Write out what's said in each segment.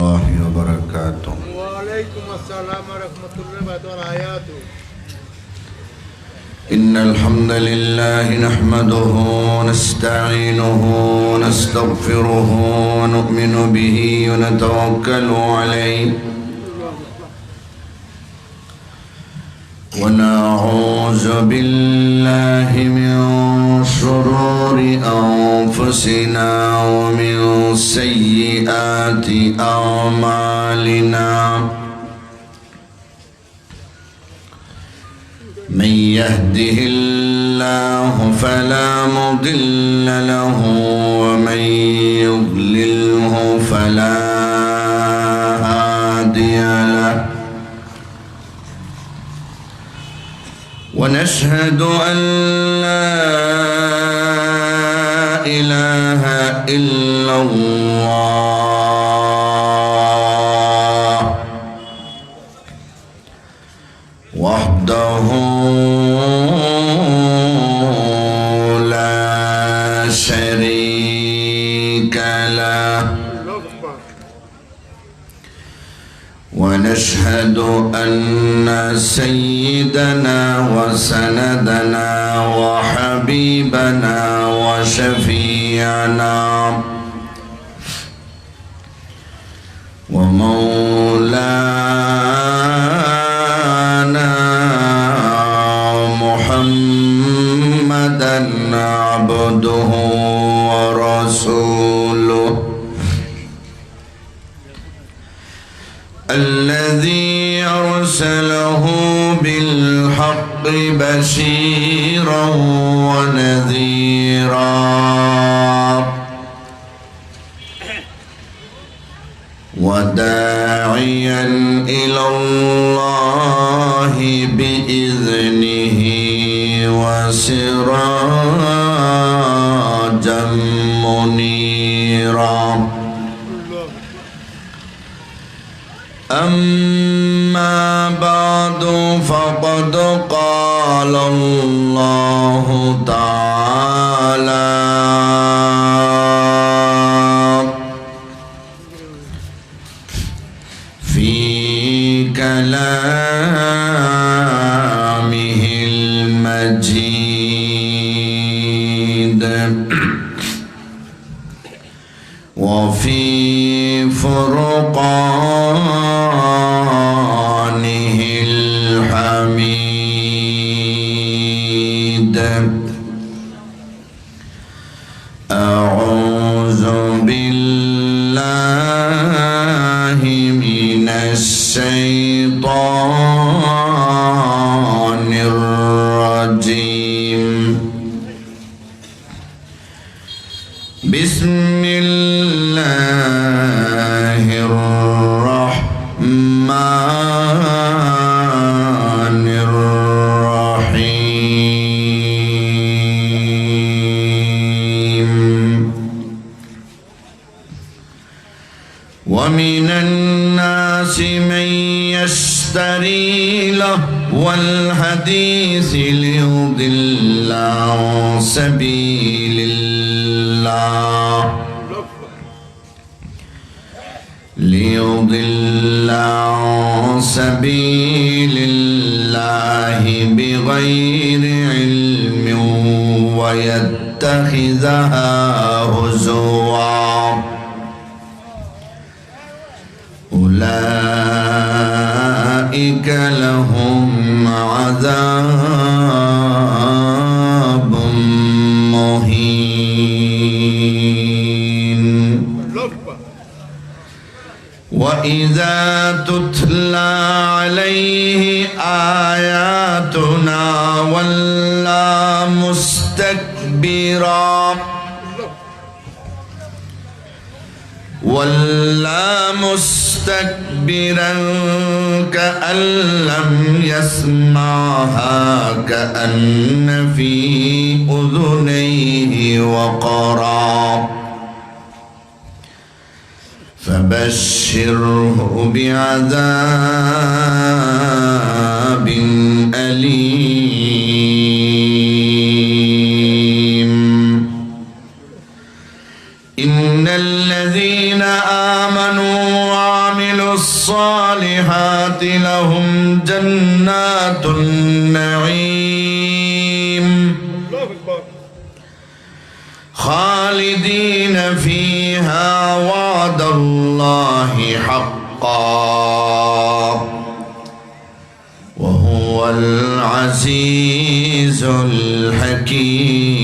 الله وبركاته. وعليكم السلام ورحمة الله وبركاته. إن الحمد لله نحمده ونستعينه ونستغفره ونؤمن به ونتوكل عليه ونعوذ بالله من شرور أنفسنا ومن سيئات أعمالنا من يهده الله فلا مضل له ومن يضلله فلا هادي له ونشهد أن لا إله إلا الله وحده لا شريك له ونشهد أن سيدنا وسندنا وحبيبنا وشفيعنا ومولانا محمدا عبده ورسوله الذي أرسله بالحق بشيرا ونذيرا وداعيا إلى الله بإذنه وسراجا منيرا أما بعد فقد قال الله تعالى في كلامه المجيد وفي فرقانه الحميد أعوذ بالله من الشيطان الرجيم بسم الله الرحمن الرحيم ومن الناس من يشتري لهو الحديث ليضل عن سبيل الله عن سبيل الله بغير علم ويتخذها هزوا أولئك لهم عذاب مهين وإذا تتلى عليه آياتنا ولى مستكبرا كأن لم يسمعها كأن في أذنيه وقرا فبشره بعذاب أليم إن الذين آمنوا وعملوا الصالحات لهم جنات النعيم خالدين فيها وعد الله حقا وهو العزيز الحكيم.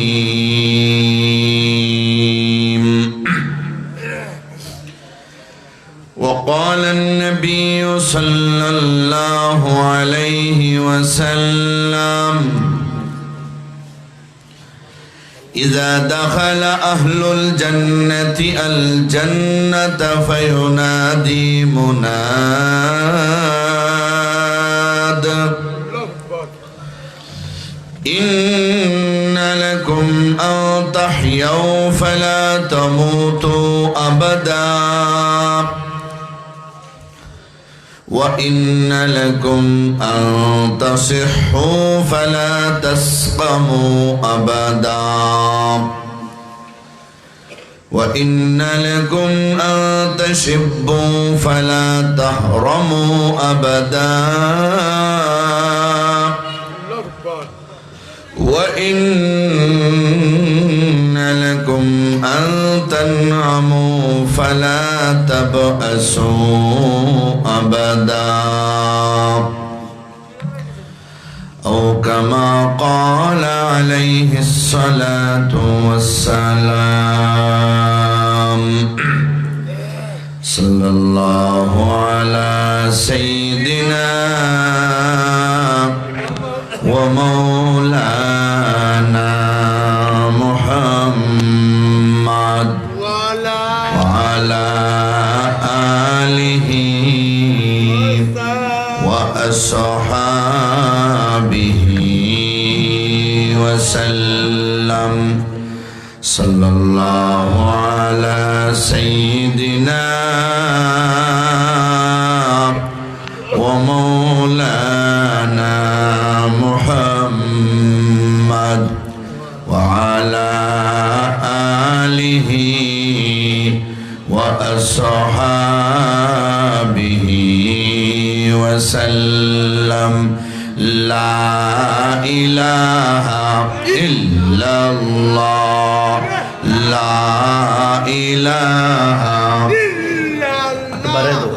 وقال النبي صلى الله عليه وسلم إذا دخل أهل الجنة الجنة فينادي مناد إن لكم أن تحيوا فلا تموتوا أبدا وإن لكم أن تصحوا فلا تسقموا أبدا وإن لكم أن تشبوا فلا تهرموا أبدا وإن لكم أن تنعموا فلا تبأسوا أبدا أو كما قال عليه الصلاة والسلام. صلى الله على سيدنا ومولانا محمد وعلى آله وأصحابه وسلم. صلى الله على سيدنا ومولانا محمد وعلى آله وأصحابه وسلم. لا إله إلا الله لا إله إلا الله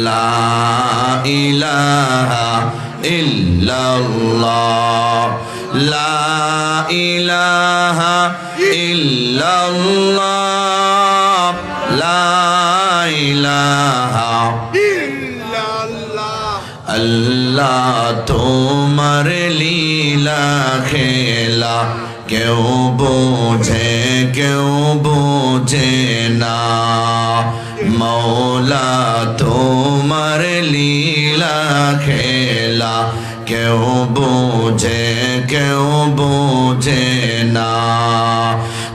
لا إله إلا الله لا إله إلا الله لا إله إلا الله. আল্লাহ তোমার লীলা খেলা কেউ বোঝে না মৌলা তোমার লীলা খেলা কেউ বোঝে না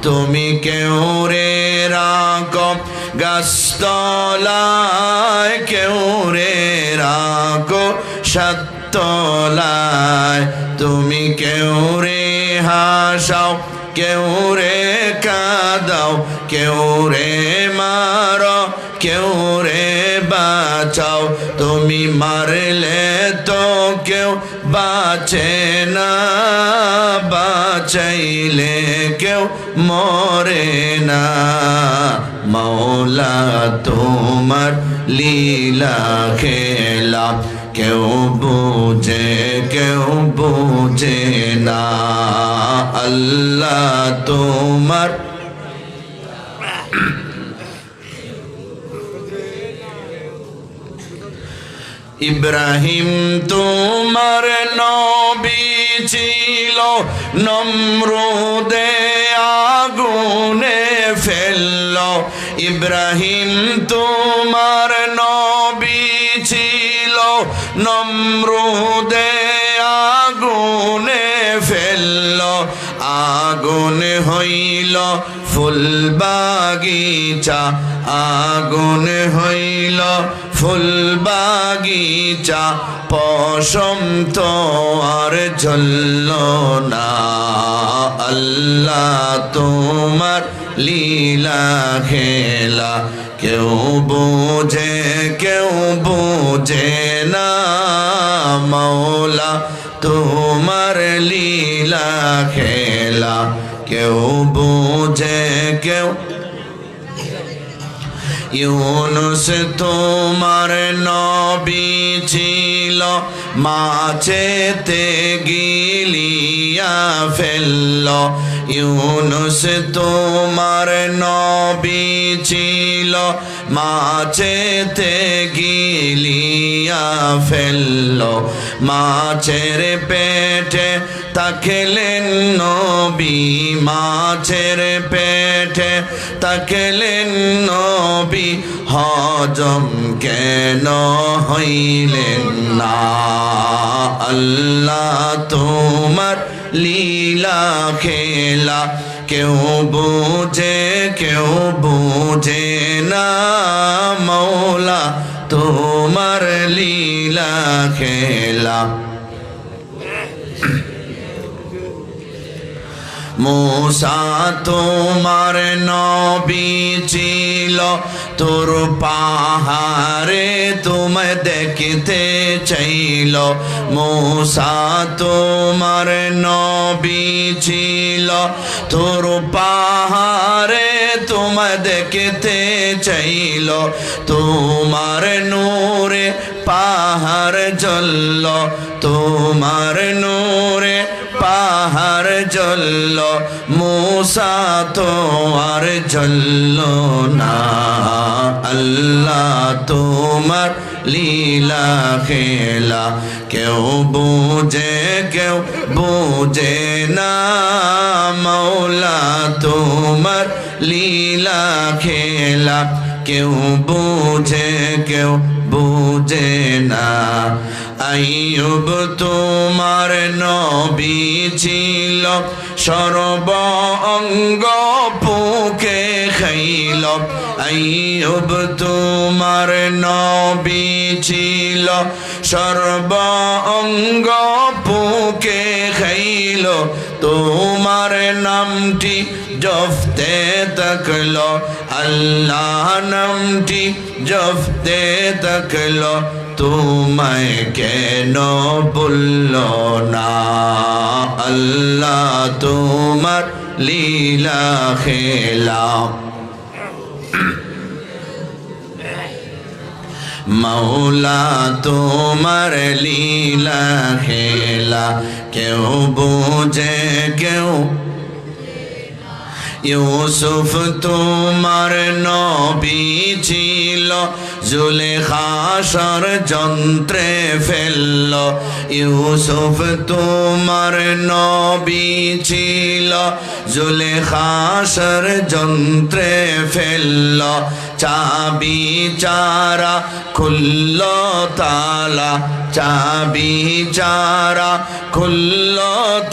তুমি কেউ রে রাখো গাছতলায় কেউ রে রাখো সাততলায় তুমি কেউ রে হাসাও কেউ রে কাঁদাও কেউ রে মারো কেউ রে বাঁচাও তুমি মারলে তো কেউ বাঁচে না বাঁচাইলে কেউ মরে না মৌলা তোমার লীলা খেলা কেউ বোঝে না আল্লাহ তোমার ইব্রাহিম তোমার নবী ছিল নমরুদে আগুনে ফেললো ইব্রাহিম তোমার নবী ছিল নমরুদে আগুনে ফেললো আগুন হইল ফুল বাগিচা আগুন হইল ফুল বাগিচা পশম তো আর ঝুলল না আল্লাহ তোমার লীলা খেলা কেউ বোঝে কেউ বোঝে না মৌলা তোমার লীলা খেলা কেউ বোঝে কেউ ইউনুস তোমার নবী ছিল মাছেতে গিলিয়া ফেলল ইউনুস তোমার নবী ছিল মাছেতে গিলিয়া ফেলল মাছের পেটে তাকলেন নবী মাছের পেটে তাকলেন নবী হজম কেন হইলেন না আল্লাহ তোমার লীলা খেলা কেউ বুঝে না মৌলা তোমার লীলা খেলা मूसा তোমার নবী ছিল তোর পাহাড়ে তোমায় দেখতে চাইল मूसा তোমার নবী ছিল তোর পাহাড়ে তোমায় দেখতে চাইল তোমার নূরে পাহাড় জ্বলল তোমার নূরে পাহাড় জ্বলল मूसा তো আর জ্বলল না আল্লাহ তোমার লীলা খেলা কেউ বুঝে না মৌলা তোমার লীলা খেলা কেউ বুঝে না আইয়ুব তোমার নবী ছিল সর্ব অঙ্গ পুকে খাইল আইয়ুব তোমার নবী ছিল সর্ব অঙ্গ পুকে খাইল তোমার নামটি জপতে থাকলো আল্লাহ নামটি জপতে থাকলো তোমায় কেন বলল না আল্লাহ তোমার লীলা খেলা মৌলা তোমার লীলা খেলা কেউ বুঝে কেউ ইউসুফ তোমার নবী ছিল জুলেখা ষড়যন্ত্রে ফেলল ইউসুফ তোমার নবী ছিল জুলেখা ষড়যন্ত্রে ফেলল চাবি চারা খুলল তালা চাবি চারা খুলল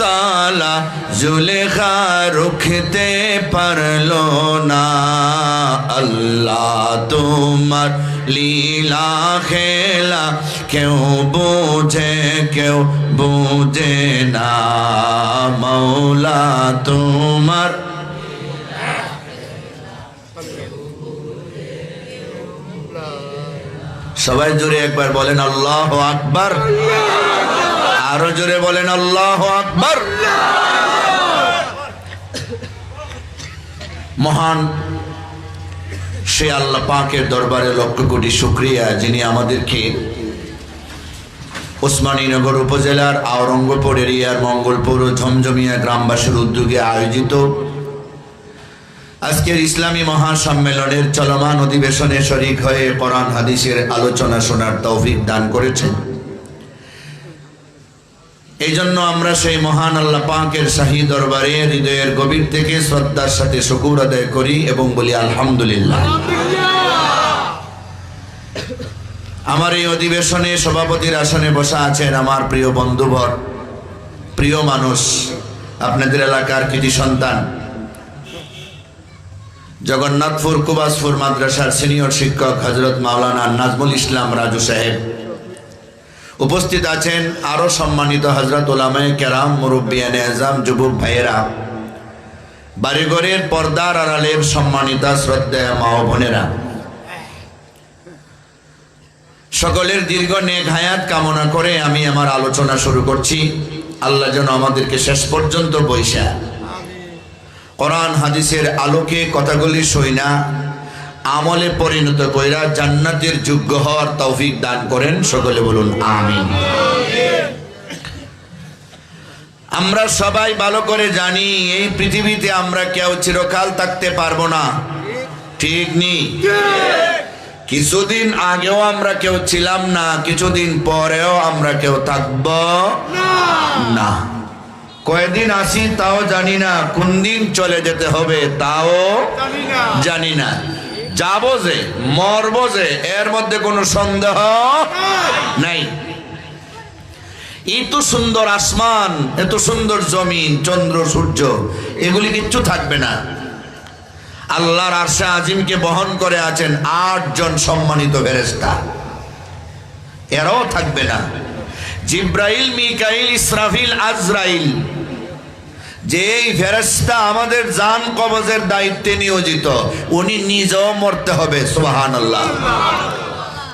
তালা জুলেখা রুখতে পারলো না আল্লাহ তোমার লীলা খেলা কেউ বুঝে না মৌলা তোমার সবাই জোরে একবার বলেন আল্লাহু আকবার আরো জোরে বলেন আল্লাহু আকবার মহান সে আল্লাহ পাকের দরবারে লক্ষ কোটি শুকরিয়া যিনি আমাদেরকে ওসমানীনগর উপজেলার আওরঙ্গপুর এরিয়ার মঙ্গলপুর ও ঝমঝমিয়া গ্রামবাসীর উদ্যোগে আয়োজিত আজকের ইসলামী মহাসম্মেলনের চলমান অধিবেশনে শরীক হয়ে কোরআন হাদিসের আলোচনা শোনার তৌফিক দান করেছেন। এই জন্য আমরা সেই মহান আল্লাহ পাকের শাহী দরবারে হৃদয়ের গভীর থেকে শ্রদ্ধার সাথে শুকর আদায় করি এবং বলি আলহামদুলিল্লাহ। আমার এই অধিবেশনে সভাপতির আসনে বসা আছেন আমার প্রিয় বন্ধুবর, প্রিয় মানুষ, আপনাদের এলাকার কৃতি সন্তান, জগন্নাথপুর কুবাসপুর মাদ্রাসার সিনিয়র শিক্ষক হযরত মাওলানা নাজমুল ইসলাম রাজু সাহেব। উপস্থিত আছেন আরো সম্মানিত হযরত উলামায়ে কেরাম, মুরব্বিয়ানে আযম, যুবক ভাইয়েরা, বাড়িঘরের পর্দার আড়ালের সম্মানিতা শ্রদ্ধেয় মা ও বোনেরা। সকলের দীর্ঘ নেক হায়াত কামনা করে আমি আমার আলোচনা শুরু করছি। আল্লাহ যেন আমাদেরকে শেষ পর্যন্ত বৈশা কোরআন হাদিসের আলোকে কথাগুলি শোনা আমলে পরিণত কইরা জান্নাতের যোগ্য হওয়ার তৌফিক দান করেন। সকলে বলুন আমিন। আমরা সবাই ভালো করে জানি এই পৃথিবীতে আমরা কেউ চিরকাল থাকতে পারবো না, ঠিক নি? কিছুদিন আগেও আমরা কেউ ছিলাম না, কিছুদিন পরেও আমরা কেউ থাকব না। কয়দিন আসি তাও জানি না, কোন দিন চলে যেতে হবে তাও জানি না। যাবো যে, মরবো যে, এর মধ্যে কোনো সন্দেহ নাই। এত সুন্দর আসমান, এত সুন্দর জমিন, চন্দ্র সূর্য, এগুলি কিচ্ছু থাকবে না। আল্লাহর আরশে আজিমকে বহন করে আছেন 8 জন সম্মানিত ফেরেশতা, এরাও থাকবে না। জিব্রাইল, মিকাইল, ইসরাফিল, আজরাইল, যে এই ফেরেশতা আমাদের জান কবজের দায়িত্বে নিয়োজিত, উনি নিজেও মরতে হবে। সুবহানাল্লাহ।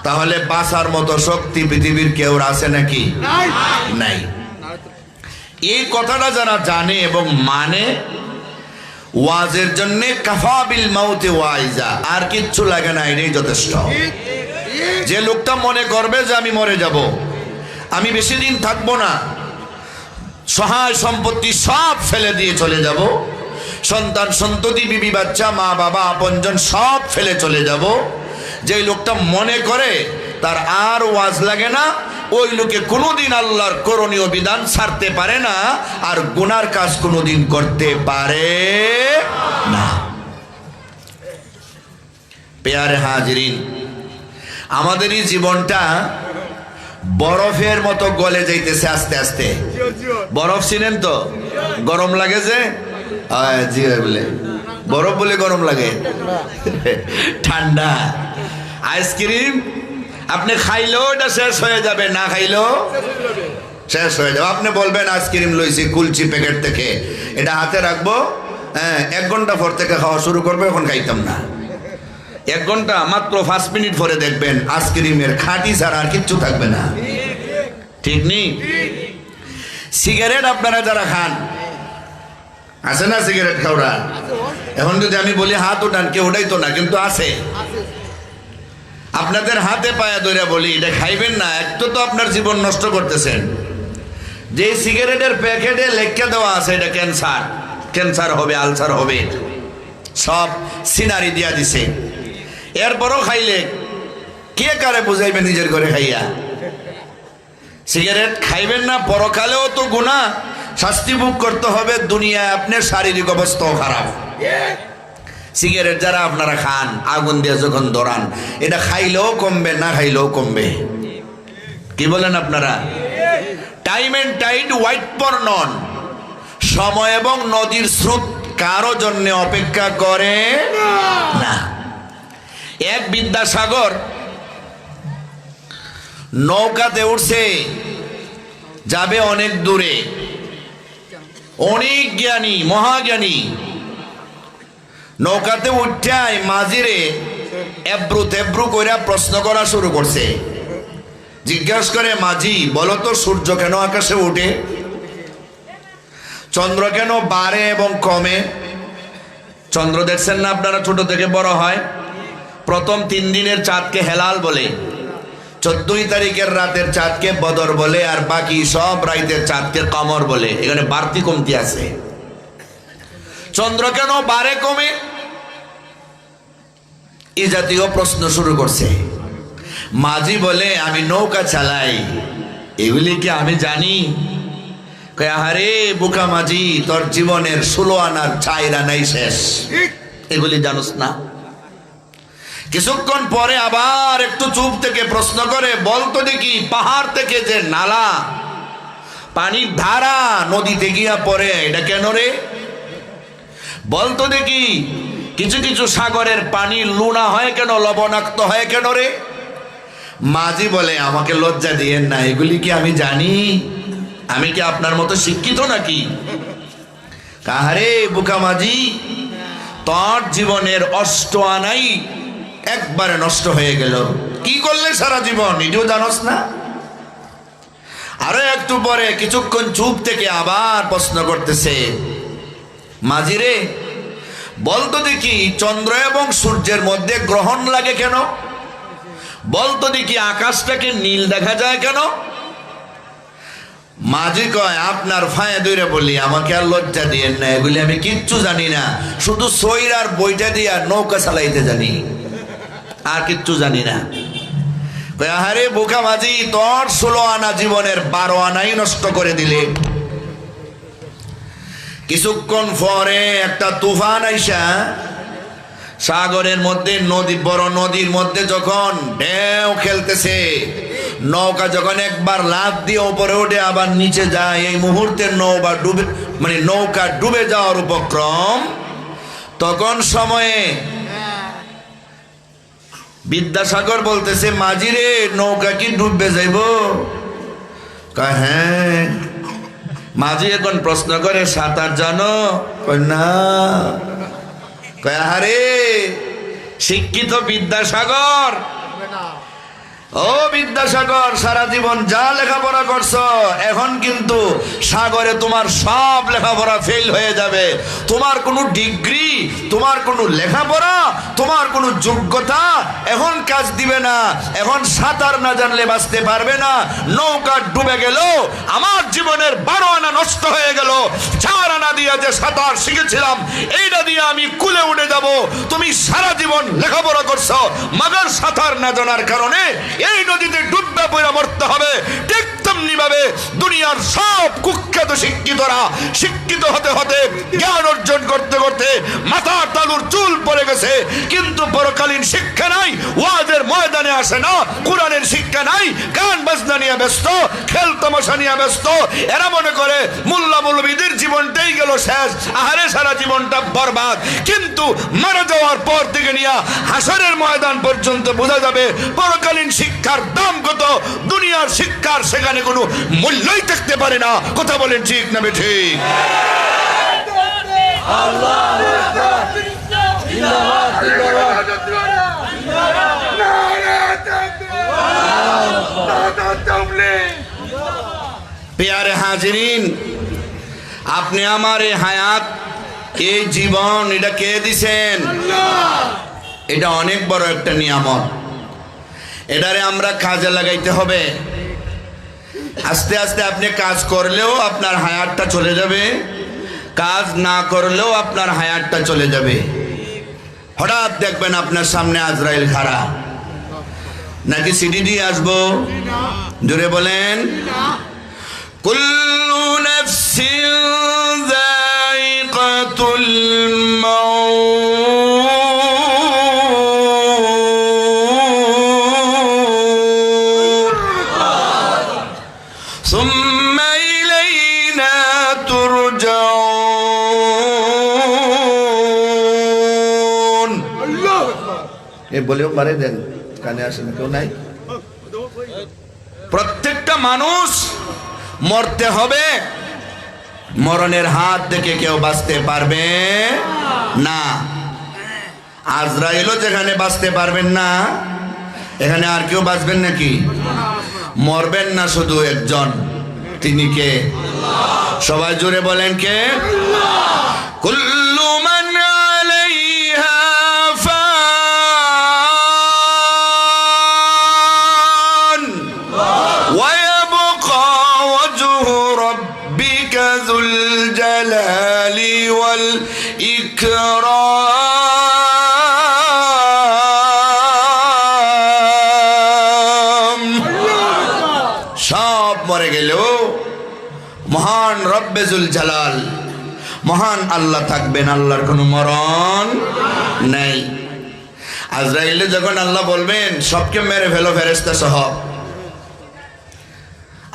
তাহলে বাঁচার মতো শক্তি পৃথিবীর কেউ আছে নাকি? নাই। এই কথাটা যারা জানে এবং মানে, ওয়াজের জন্য কাফা বিল মাউতে ওয়াইজা, আর কিচ্ছু লাগে না, এটাই যথেষ্ট। যে লোকটা মনে করবে যে আমি মরে যাব, আমি বেশি দিন থাকবো না, সহায় সম্পত্তি সব ফেলে দিয়ে চলে যাব, সন্তান সন্ততি বিবি বাচ্চা মা বাবা আপনজন সব ফেলে চলে যাব, যে লোকটা মনে করে তার আর ওয়াজ লাগে না, ওই লোকে কোনোদিন আল্লাহর করণীয় বিধান ছাড়তে পারে না, আর গুনার কাজ কোনোদিন করতে পারে না। পেয়ারে হাজিরিন, আমাদের এই জীবনটা বরফের মতো গলে যাইতেছে আস্তে আস্তে। বরফ চিনেন তো? গরম লাগে যে, জি বলে বরফ বলে গরম লাগে, ঠান্ডা। আইসক্রিম আপনি খাইলেও এটা শেষ হয়ে যাবে, না খাইলেও শেষ হয়ে যাবে। আপনি বলবেন আইসক্রিম লইছি কুলচি প্যাকেট থেকে, এটা হাতে রাখবো, 1 ঘন্টা পর থেকে খাওয়া শুরু করবে, এখন খাইতাম না। 1 ঘন্টা মাত্র 5 মিনিট পরে দেখবেন আইসক্রিমের খাঁটি ছাড়া আর কিচ্ছু থাকবে না, ঠিক নি? সিগারেট আপনারা যারা খান, আছে না সিগারেট খাওয়া? এখন যদি আমি বলি হাত উঠান, কেউ উঠাইতো না, কিন্তু আছে। আপনাদের হাতে পায়ে ধরে বলি এটা খাইবেন না, একটু তো আপনার জীবন নষ্ট করতেছেন। যে সিগারেটের প্যাকেটে লেখা দেওয়া আছে এটা ক্যান্সার, ক্যান্সার হবে, আলসার হবে, সব সিনারি দিয়া দিছে। এরপরও খাইলে কে কারে বুঝাইবে নিজের ঘরে খাইয়া? সিগারেট খাইবেন না, পরকালেও তো গুনাহ, শাস্তি ভোগ করতে হবে, দুনিয়ায় আপনার শারীরিক অবস্থাও খারাপ। সিগারেট যারা আপনারা খান, আগুন দিয়ে যখন ধরান, এটা খাইলেও কমবে, না খাইলেও কমবে। কি বলেন আপনারা? Time and tide wait for none, সময় এবং নদীর স্রোত কারো জন্য অপেক্ষা করে না। এক বিদ্যাসাগর নৌকাতে উঠছে, যাবে অনেক দূরে, অনেক জ্ঞানী মহাজ্ঞানী। নৌকাতে উঠায় মাঝিরে এব্রু তেব্রু কইরা প্রশ্ন করা শুরু করছে। জিজ্ঞাসা করে, মাঝি বলো তো, সূর্য কেন আকাশে ওঠে? চন্দ্র কেন বাড়ে এবং কমে? চন্দ্র দেখছেন না আপনারা, ছোট থেকে বড় হয়। প্রথম 3 দিনের চাঁদকে হেলাল বলে, 14 তারিখের রাতের চাঁদকে বদর বলে, আর বাকি সব রাতের চাঁদকে কমর বলে। এখানে বাড়তি কমতি আছে। চন্দ্র কেন বাড়ে কমে? এই জাতীয় প্রশ্ন শুরু করছে। মাঝি বলে, আমি নৌকা চালাই, এগুলি কি আমি জানি? আরে বোকা মাঝি, তোর জীবনের 16 আনার 4 আনাই শেষ, এগুলি জানোস না? কিছুক্ষণ পরে আবার একটু চুপ থেকে প্রশ্ন করে, বলতো দেখি, পাহাড় থেকে যে নালা পানির ধারা নদীতে গিয়া পড়ে, এটা কেন রে? বলতো দেখি, কিছু কিছু সাগরের পানি লুনা হয় কেন, লবণাক্ত হয় কেন রে? মাঝি বলে, আমাকে লজ্জা দিয়েন না, এগুলি কি আমি জানি? আমি কি আপনার মতো শিক্ষিত নাকি? কাহারে বোকা মাঝি, তোর জীবনের 8 আনাই একবারে নষ্ট হয়ে গেল। কি করলে সারা জীবন নিজেও জানোস না। আরো একটু পরে কিছুক্ষণ চুপ থেকে আবার প্রশ্ন করতেছে, মাঝিরে বলতো দেখি চন্দ্র এবং সূর্যের মধ্যে গ্রহণ লাগে কেন? বলতো দেখি আকাশটাকে নীল দেখা যায় কেন? মাঝি কয়, আপনার ফায়ে দইরে বলি, আমাকে আর লজ্জা দিয়েন না, এগুলি আমি কিচ্ছু জানি না, শুধু সইর আর বইটা দিয়ে আর নৌকা চালাইতে জানি, আর কিচ্ছু জানি না। আরে বোকা মাঝি, তোর 16 আনা জীবনের 12 আনাই নষ্ট করে দিলে। কিছুক্ষণ পরে একটা তুফান আইসা সাগরের মধ্যে, নদী, বড় নদীর মধ্যে যখন ঢেউ খেলতেছে, নৌকা যখন একবার লাফ দিয়ে উপরে উঠে আবার নিচে যায়, এই মুহূর্তে নৌকা ডুবে যাওয়ার উপক্রম। তখন সময়ে বিদ্যাসাগর বলতেছে, মাঝিরে নৌকা কি ডুববে যাইব? কয় হ্যাঁ। মাঝি এখন প্রশ্ন করে, সাঁতার জানো? কয় না। কয় আরে শিক্ষিত বিদ্যাসাগর, ও বিদ্যাসাগর, সারা জীবন যা লেখাপড়া করছো, এখন কিন্তু সাগরে তোমার সব লেখাপড়া ফেল হয়ে যাবে। তোমার কোনো ডিগ্রি, তোমার কোনো লেখাপড়া, তোমার কোনো যোগ্যতা এখন কাজ দিবে না। এখন সাঁতার না জানলে বাঁচতে পারবে না। নৌকা ডুবে গেল, আমার জীবনের 12 আনা নষ্ট হয়ে গেল। 4 আনা দিয়ে যে সাঁতার শিখেছিলাম, এইটা দিয়ে আমি কুলে উঠে যাব। তুমি সারা জীবন লেখাপড়া করছো, মাগার সাঁতার না জানার কারণে এই নদীতে ডুববে পড়ে মরতে হবে। ঠিক তেমনি ভাবে দুনিয়ার সব কুখ্যাত শিক্ষিতরা শিক্ষিত হতে হতে, জ্ঞান অর্জন করতে করতে মাথার তালুর চুল পড়ে গেছে, কিন্তু পরকালীন শিক্ষা নাই, ওয়াজের ময়দানে আসে না, কোরআনের শিক্ষা নাই, গান বাজনা নিয়ে ব্যস্ত, খেল তামাশা নিয়ে ব্যস্ত। এরা মনে করে মোল্লা মৌলবীদের জীবনটাই গেল শেষ, আহারে সারা জীবনটা বরবাদ। কিন্তু মারা যাওয়ার পর থেকে নিয়ে হাসরের ময়দান পর্যন্ত বোঝা যাবে পরকালীন শিক্ষার দাম কত। দুনিয়ার শিক্ষার সেখানে কোনো মূল্যই থাকতে পারে না। কথা বলেন ঠিক না ঠিক? প্যারে হাজিরিন, আপনি আমার এই হায়াত, এই জীবন, এটা কে দিছেন? এটা অনেক বড় একটা নিয়ামত। এটারে আমরা কাজে লাগাইতে হবে। আস্তে আস্তে আপনি কাজ করলেও আপনার হায়াতটা চলে যাবে, কাজ না করলেও আপনার হায়াতটা চলে যাবে। হঠাৎ দেখবেন আপনার সামনে আজরাইল খাড়া। নাকি সিডি দিয়ে আসবো? জোরে বলেন। কুল্লু নাফসিন যায়িকাতুল মাউত সুম্মা ইলাইনা তুরজাউন। এ বলেও পারে, দেন কানে আসে না, কেউ নাই। প্রত্যেকটা মানুষ মরতে হবে, মরণের হাত থেকে কেউ বাঁচতে পারবে না। আজরাইলও যেখানে বাঁচতে পারবেন না, এখানে আর কেউ বাঁচবেন নাকি? মরবেন না শুধু একজন, তিনি কে? সবাই জোরে বলেন কে? কুল্লু মান আলাইহা ফান ওয়া ইয়াবকা ওয়াজহু রাব্বিকা যুল জালালি ওয়াল ইকরাম। সব মরে গেলেও মহান রব্বে যুল জালাল, মহান আল্লাহ থাকবেন, আল্লাহর কোনো মরণ নেই। আজরাইলে যখন আল্লাহ বলবেন সবকে মেরে ফেলো ফেরেশতা সহ,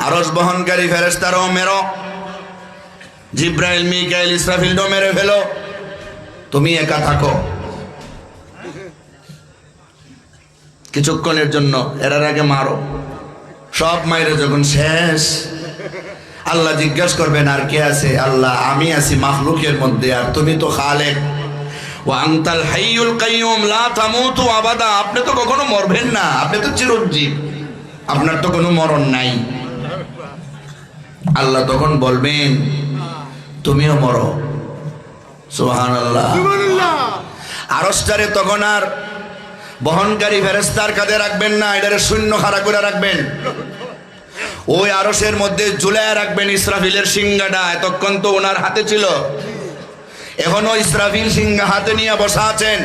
আরশ বহনকারী ফেরেশতারাও মেরো, জিব্রাইল, মিকাইল, ইসরাফিলও মেরে ফেলো, তুমি একা থাকো কিছুক্ষণের জন্য, এরার আগে মারো। সব মাইরে যখন শেষ, আল্লাহ জিজ্ঞাসা করবেন আর কে আছে? আল্লাহ, আমি আছি মাখলুকের মধ্যে, আর তুমি তো খালেক। ওয়া আনতাল হাইয়ুল কাইয়ুম লা তামুতু আবাদা, আপনি তো কখনো মরবেন না, আপনি তো চিরঞ্জীব, আপনার তো কোনো মরণ নাই। আল্লাহ তখন বলবেন তুমিও মরো। সুবহানাল্লাহ। আরশটারে তখন আর বহনকারী ফেরেশতার কাঁধে রাখবেন না, এটারে শূন্য খাড়া করে রাখবেন। ওই আরশের মধ্যে ঝুলায় রাখবেন ইসরাফিলের সিংহাটা। এতক্ষণ তো ওনার হাতে ছিল, এখনো ইসরাফিল সিংহা হাতে নিয়ে বসা আছেন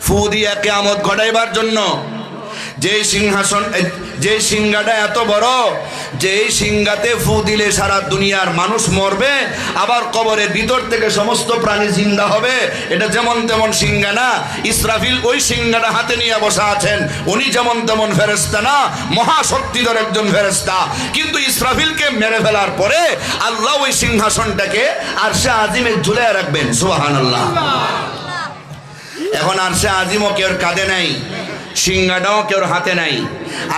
ফু দিয়ে কিয়ামত ঘটাইবার জন্য। যেই সিংহাসন, যে সিংহাটা এত বড়, যেই সিংহাতে ফু দিলে সারা দুনিয়ার মানুষ মরবে, আবার কবরের ভিতর থেকে সমস্ত প্রাণী জিন্দা হবে, এটা যেমন তেমন সিংহা না। ইসরাফিল ওই সিংহাটা হাতে নিয়ে বসা আছেন, উনি যেমন তেমন ফেরেশতা না, মহাশক্তিধর একজন ফেরেশতা। কিন্তু ইসরাফিলকে মেরে ফেলার পরে আল্লাহ ওই সিংহাসনটাকে আরশে আজিমে ঝুলিয়ে রাখবেন। সুবহানাল্লাহ। এখন আরশে আজিমও কেউ কাঁধে নাই, সিংহাটাও কেউ হাতে নাই,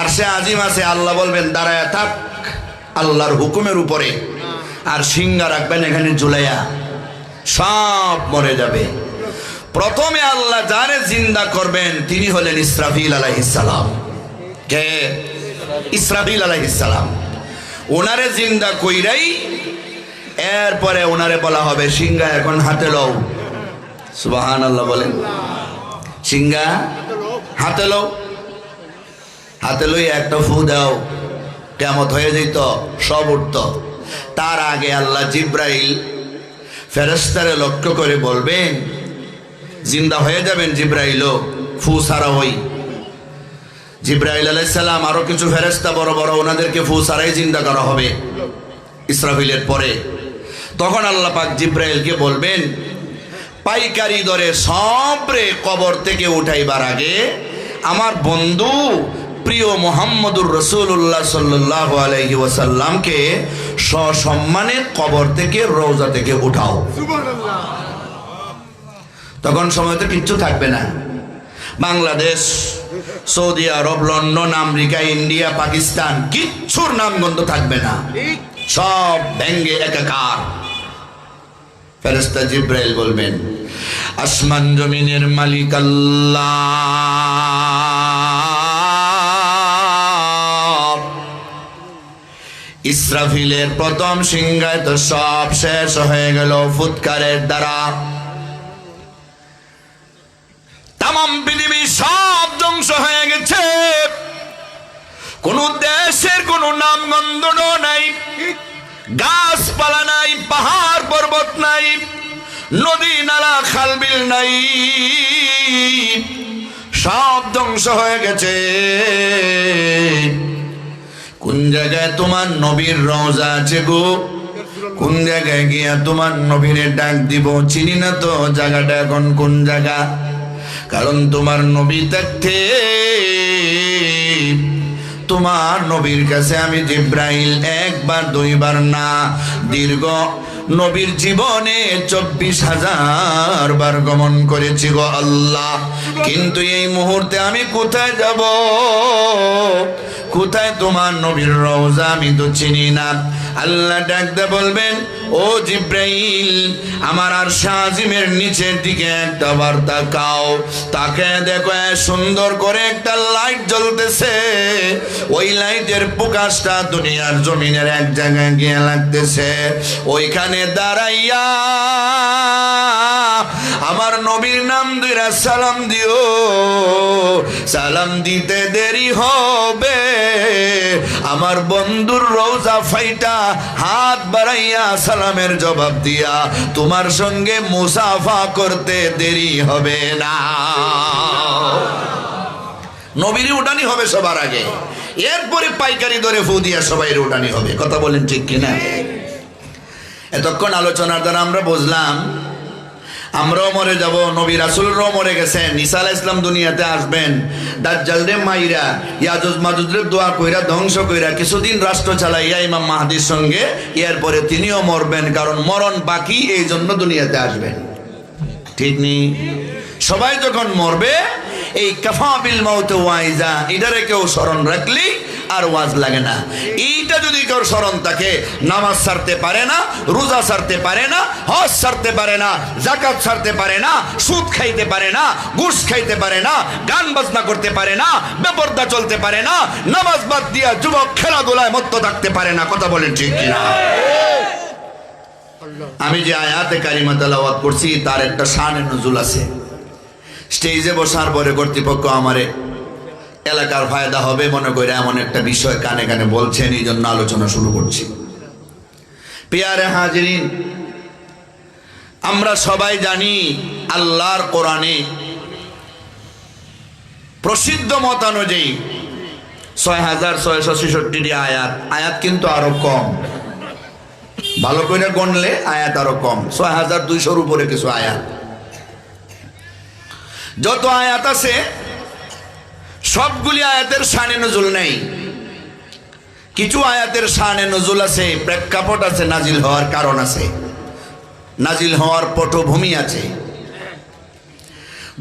আরশে আজিম আছে। আল্লাহ বলবেন দাঁড়ায় থাক আল্লাহর হুকুমের উপরে, আর সিংহা রাখবেন এখানে ঝুলাইয়া, সব মরে যাবে। প্রথমে আল্লাহ যারে জিন্দা করবেন তিনি হলেন ইসরাফিল আলাইহিস সালাম। কে? ইসরাফিল আলাইহিস সালাম। ওনারে জিন্দা কইরাই এরপরে ওনারে বলা হবে সিংহা এখন হাতে লও। সুবহানাল্লাহ বলেন। সিংহা হাতে লও, হাতে লই একটা ফু দাও, কিয়ামত হয়ে যেত, সব উঠত। তার আগে আল্লাহ জিব্রাইল ফেরেশতারে লক্ষ্য করে বলবেন জিন্দা হয়ে যাবেন জিব্রাইলও, ফু সারা হই। জিব্রাইল আলাইহিস সালাম আরো কিছু ফেরেশতা বড় বড়, ওনাদেরকে ফু সারাই জিন্দা করা হবে ইসরাফিলের পরে। তখন আল্লাহ পাক জিব্রাইলকে বলবেন পাইকারি দরে সবরে কবর থেকে উঠাইবার আগে আমার বন্ধু প্রিয় মুহাম্মদুর রাসূলুল্লাহ সাল্লাল্লাহু আলাইহি ওয়াসাল্লামকে সসম্মানে কবর থেকে, রওজা থেকে উঠাও। সুবহানাল্লাহ। তখন সময় তো কিচ্ছু থাকবে না। বাংলাদেশ, সৌদি আরব, লন্ডন, আমেরিকা, ইন্ডিয়া, পাকিস্তান, কিচ্ছুর নামগন্ধ থাকবে না, সব ভেঙ্গে একাকার। ফেরেশতা জিব্রাইল বলবেন আসমান জমিনের মালিক আল্লাহ। ইসরাফিলের প্রথম সিংহায় তো সব শেষ হয়ে গেল ফুৎকারের দ্বারা। তামাম পৃথিবী সব ধ্বংস হয়ে গেছে, কোন দেশের কোন নামগন্ধ নাই, গাছপালা নাই, পাহাড় পর্বত নাই, নদী নালা খালবিল নাই, সব ধ্বংস হয়ে গেছে। কোন জায়গায় তোমার নবীর রওজা আছে গো? কোন জায়গায় গিয়া তোমার নবীর ডাক দিব? চিনি না তো জায়গাটা এখন কোন জায়গা, কারণ তোমার নবী থাকতে তোমার নবীর কাছে আমি জিব্রাইল একবার দুইবার না, দীর্ঘ নবীর জীবনে 24,000 বার গমন করেছি গো আল্লাহ। কিন্তু এই মুহূর্তে আমি কোথায় যাব, কোথায় তোমার নবীর রওজা আমি তো চিনি না। আল্লাহ ডাকতে বলবেন ও জিব্রাইল আমার আরশে আজিমের নিচের দিকে একটা বার তাকাও, তাকে দেখো সুন্দর করে একটা লাইট জ্বলতেছে, ওই লাইটের প্রকাশটা দুনিয়ার জমিনের এক জায়গায় গিয়ে লাগতেছে। ওইখানে দাঁড়াইয়া আমার নবীর নাম দুইরা সালাম দিও, সালাম দিতে দেরি হবে আমার বন্ধুর রওজা ফাইটা হাত বাড়াইয়া সালামের জবাব দিয়া তোমার সঙ্গে মুসাফা করতে দেরি হবে না। নবীর উঠানি হবে সবার আগে, এরপরে পাইকারি দরে ফু দিয়া সবাই উঠানি হবে। কথা বলেন ঠিক কিনা? এতক্ষণ আলোচনার দ্বারা আমরা বুঝলাম আমরাও মরে যাব, নবী রাসূলরাও মরে গেছেন, ঈসা আলাইহিস সালাম দুনিয়াতে আসবেন, দাজ্জাল রে মাইরা ইয়াজুজ মাজুজ রে দোয়া কইরা ধ্বংস কইরা কিছুদিন রাষ্ট্র চালাইয়া ইমাম মাহদির সঙ্গে এরপরে তিনিও মরবেন, কারণ মরণ বাকি, এই জন্য দুনিয়াতে আসবেন। ঠিক নেই? সবাই যখন মরবে এই কাফা বিল মাউত ওয়াইজা এটারে কেউ স্মরণ রাখলি আর ওয়াজ লাগে না। এইটা তিনটা যদি কেউ স্মরণ থাকে, নামাজ ছাড়তে পারে না, রোজা ছাড়তে পারে না, হজ ছাড়তে পারে না, যাকাত ছাড়তে পারে না, সুদ খাইতে পারে না, ঘুষ খাইতে পারে না, গান বাজনা করতে পারে না, বেপরদা চলতে পারে না, নামাজ বাদ দিয়া যুবক খেলাধুলায় মত্ত থাকতে পারে না। কথা বলেন ঠিক কিনা? আমি যে আয়াতে কারিমা তেলাওয়াত করছি তার একটা শানে নজুল আছে। স্টেজে বসার পরে কর্তৃপক্ষ আমারে এলাকার ফায়দা হবে মনে করে এমন একটা বিষয় কানে কানে বলছেন, এই জন্য আলোচনা শুরু করছি। পিয়ারে হাজিরিন, আমরা সবাই জানি আল্লাহর কোরআনে প্রসিদ্ধ মত অনুযায়ী 6666টি আয়াত। আয়াত কিন্তু আরো কম, ভালো করে গণলে আয়াত আরো কম, 6200-র উপরে কিছু আয়াত। যত আয়াত আছে সবগুলি আয়াতের শানে নজুল নেই। কিছু আয়াতের শানে নজুল আছে, প্রেক্ষাপট আছে, নাজিল হওয়ার কারণ আছে, নাজিল হওয়ার পটভূমি আছে।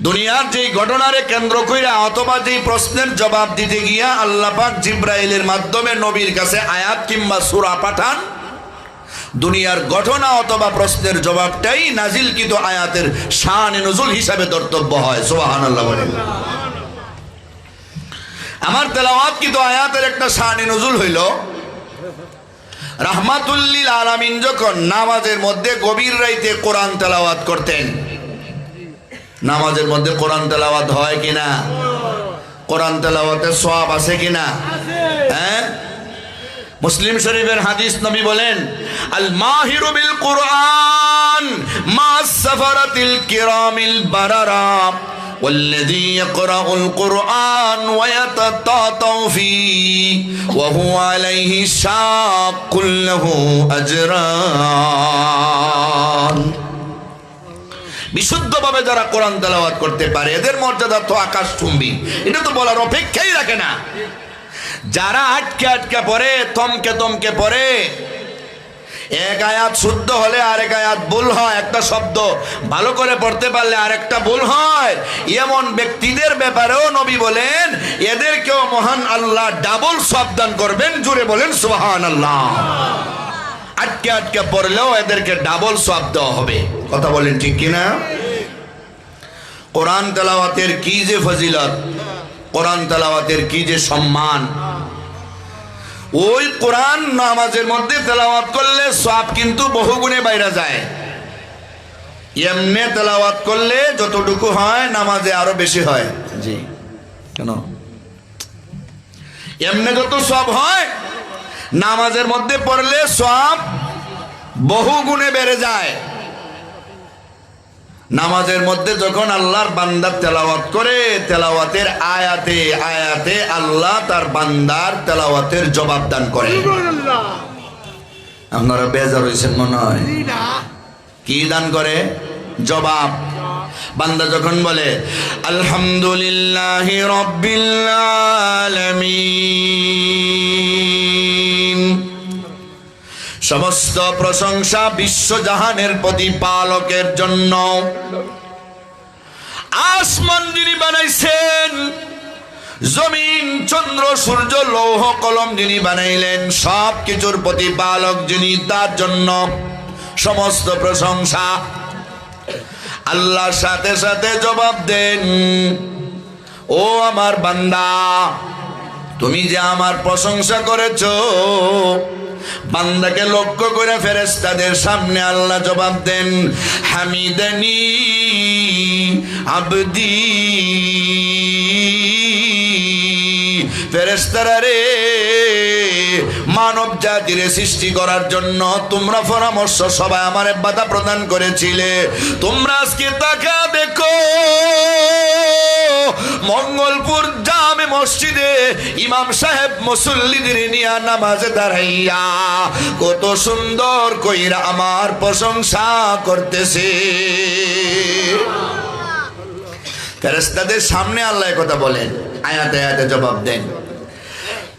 দুনিয়ার যেই ঘটনারে কেন্দ্র কইরা অথবা যেই প্রশ্নের জবাব দিতে গিয়া আল্লাহ পাক জিব্রাইলের মাধ্যমে নবীর কাছে আয়াত কিংবা সূরা পাঠান, দুনিয়ার ঘটনা অথবা প্রশ্নের জবাবটাই নাজিলকৃত আয়াতের শানে নজুল হিসাবে ধর্তব্য হয়। সুবহানাল্লাহ বলেন। আমার তেলাওয়াতকৃত আয়াতের একটা শানে নজুল হইল, রাহমাতুল লিল আলামিন যখন নামাজের মধ্যে গভীর রাতে কোরআন তেলাওয়াত করতেন। নামাজের মধ্যে কোরআন তেলাওয়াত হয় কিনা? কোরআন তেলাওয়াতের সওয়াব আছে কিনা? হ্যাঁ, মুসলিম শরীফের হাদিস, নবী বলেন, আল মাহিরু বিল কুরআন মাস সাফারাতিল কিরামিল বারারা والذي يقرأ القرآن ويتتعطع فيه وهو عليه شاق له أجران। বিশুদ্ধভাবে যারা কোরআন তেলাওয়াত করতে পারে এদের মর্যাদা তো আকাশচুম্বী, এটা তো বলার অপেক্ষাই রাখে না। যারা আটকে আটকে পড়ে, থমকে থমকে পড়ে, এক আয়াত শুদ্ধ হলে আরেক আয়াত ভুল হয়, একটা শব্দ ভালো করে পড়তে পারলে আরেকটা ভুল হয়, এমন ব্যক্তিদের ব্যাপারেও নবী বলেন এদেরকেও মহান আল্লাহ ডাবল সওয়াব দান করবেন। জোরে বলেন সুবহানাল্লাহ। আটকে আটকে পড়লেও এদেরকে ডাবল সওয়াব দেওয়া হবে। কথা বলেন ঠিক কিনা? কোরআন তেলাওয়াতের কি যে ফজিলত, কোরআন তেলাওয়াতের কি যে সম্মান। ওই কোরআন নামাজের মধ্যে তেলাওয়াত করলে সওয়াব কিন্তু বহুগুণে বাইরে যায়। এমনি তেলাওয়াত করলে যতটুকু হয় নামাজে আরো বেশি হয়। জি, কেন? এমনি যত সওয়াব হয় নামাজের মধ্যে পড়লে সওয়াব বহুগুণে বেড়ে যায়। নামাজের মধ্যে যখন আল্লাহর বান্দা তেলাওয়াত করে, তেলাওয়াতের আয়াতে আয়াতে আল্লাহ তার বান্দার তেলাওয়াতের জবাব দান করে। আপনারা বেজার হয়েছেন মনে হয়। কি দান করে? জবাব। বান্দা যখন বলে আলহামদুলিল্লাহি রাব্বিল আলামিন, সমস্ত প্রশংসা বিশ্বজাহানের প্রতিপালকের জন্য। আসমান যিনি বানাইছেন, জমিন চন্দ্র সূর্য লৌহ কলম যিনি বানাইলেন, সব কিছুর প্রতিপালক যিনি, তার জন্য সমস্ত প্রশংসা। আল্লাহর সাথে সাথে জবাব দেন, ও আমার বান্দা, তুমি যে আমার প্রশংসা করেছো। বান্দাকে লক্ষ্য করে ফেরেশতাদের সামনে আল্লাহ জবাব দেন, হামিদানি আবদি। ফেরেশতারা রে, মানব জাতির সৃষ্টি করার জন্য তোমরা পরামর্শ সবাই আমারে বাধা প্রদান করেছিলে। তোমরা আজকে তাকা দেখো, মঙ্গলপুর জামে মসজিদে ইমাম সাহেব মুসল্লিদের নিয়ে নামাজে দাঁড়াইয়া কত সুন্দর কইরা আমার প্রশংসা করতেছে। ফেরেশতাদের সামনে আল্লাহ কথা বলেন, আয়াতে আয়াতে জবাব দেন।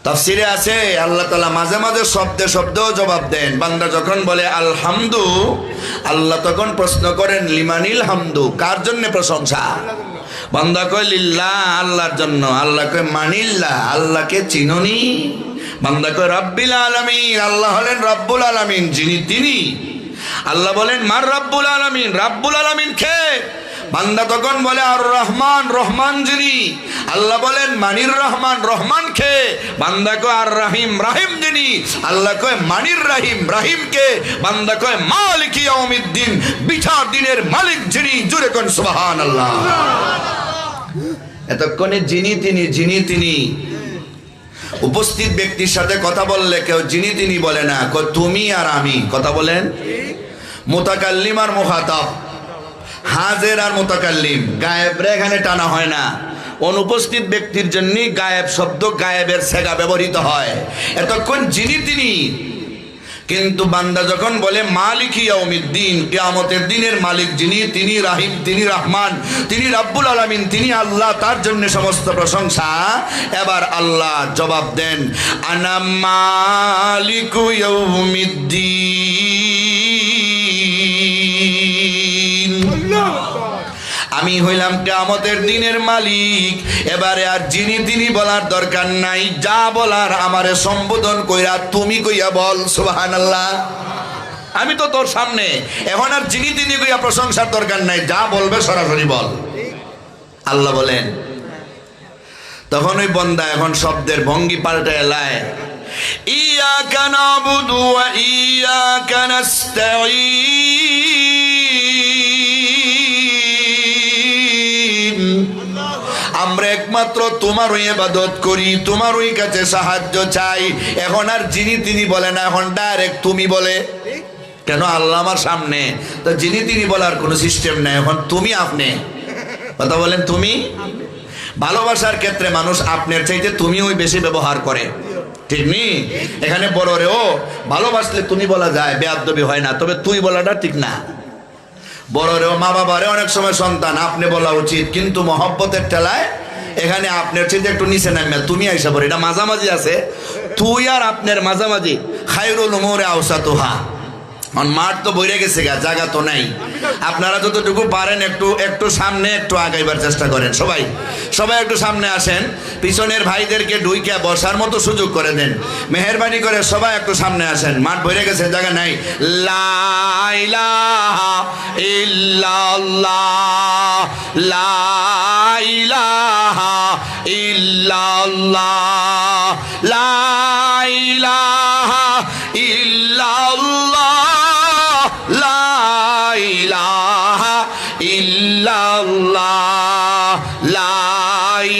তাফসিরে আছে আল্লাহ তাআলা মাঝে মাঝে শব্দে শব্দেও জবাব দেন। বান্দা যখন বলে আলহামদু, আল্লাহ তখন প্রশ্ন করেন লিমানিল হামদু, কার জন্য প্রশংসা? বান্দা কয় লিল্লাহ, আল্লাহর জন্য। আল্লাহ কয় মানিল্লাহ, আল্লাহকে চিনোনি? বান্দা কয় রব্বিল আলামিন, আল্লাহ হলেন রব্বুল আলামিন, যিনি তিনি। আল্লাহ বলেন মার রব্বুল আলামিন, রব্বুল আলামিন কে? বান্দা তখন বলে আর রহমান, রহমান যিনি। আল্লাহ বলেন মানির রহমান, রহমান কে? বান্দা কয় আর রাহিম, রাহিম যিনি। আল্লাহ কয় মানির রাহিম, রাহিম কে? বান্দা কয় মালিক ইয়াউমিদ্দিন, বিচার দিনের মালিক যিনি। জোরে কোন সুবহানাল্লাহ। এতক্ষণে যিনি তিনি, যিনি তিনি। উপস্থিত ব্যক্তির সাথে কথা বললে কেউ যিনি তিনি বলে না, কয় তুমি আর আমি। কথা বলেন, মুতাকাল্লিম আর মুখাতাব, হাজির আর মুতাকাল্লিম, গায়েবরে এখানে টানা হয় না। অনুপস্থিত ব্যক্তির জন্য গায়েব শব্দ, গায়েবের সেগা ব্যবহৃত হয়। এতক্ষণ যিনি তিনি। কিন্তু বান্দা যখন বলে মালিক ইয়াউমিদ্দিন, কিয়ামতের দিনের মালিক যিনি, তিনি রাহিম, তিনি রহমান, তিনি রব্বুল আলামিন, তিনি আল্লাহ, তার জন্য সমস্ত প্রশংসা। এবার আল্লাহ জবাব দেন আনা মালিকু ইয়াউমিদ্দিন, আমি হইলাম কিয়ামতের দিনের মালিক। এবারে আর যিনি তিনি বলার দরকার নাই, যা বলার আমারে সম্বোধন কইরা তুমি কইয়া বল। সুবহানাল্লাহ। আমি তো তোর সামনে, এখন আর যিনি তিনি কইয়া প্রশংসার দরকার নাই, যা বলবে সরাসরি বল। আল্লাহ বলেন। তখন ওই বন্দা এখন শব্দের ভঙ্গি পাল্টে এলায়, ইয়াকা নাবুদু ওয়া ইয়াকা নাস্তাঈন, আমরা একমাত্র তোমারই ইবাদত করি, তোমারই কাছে সাহায্য চাই। এখন আর যিনি তিনি বলে না, এখন ডাইরেক্ট তুমি বলে। কেন? আল্লাহ আমার সামনে, তো যিনি তিনি বলার কোনো সিস্টেম নাই, এখন তুমি আপনি। কথা বলেন, তুমি। ভালোবাসার ক্ষেত্রে মানুষ আপনার চাইতে তুমি ওই বেশি ব্যবহার করে, ঠিক নি? এখানে বড়রেও ভালোবাসলে তুমি বলা যায়, বেয়াদবি হয় না, তবে তুই বলাটা ঠিক না। বড়রেও মা বাবারে অনেক সময় সন্তান আপনি বলা উচিত, কিন্তু মহব্বতের ঠেলায় এখানে আপনার চাইতে একটু নিচে নামে তুমি আইসা পড়ে। এটা মাঝামাঝি আছে, তুই আর আপনার মাঝামাঝি। খায়রুল উমুরি আওসাতুহা। মাঠ তো বইরে গেছে গা, জায়গা তো নাই। আপনারা যতটুকু পারেন একটু একটু সামনে একটু আগাইবার চেষ্টা করেন। সবাই সবাই একটু সামনে আসেন, পিছনের ভাইদেরকে ঢুইকা বসার মতো সুযোগ করে দেন মেহেরবানি করে। সবাই একটু সামনে আসেন, মাঠ বইরে গেছে, জায়গা নাই। লা ইলাহা ইল্লাল্লাহ, লা ইলাহা ইল্লাল্লাহ, লা ইলাহা ইল্লাল্লাহ, লা ইলাহা ইল্লাল্লাহ, লা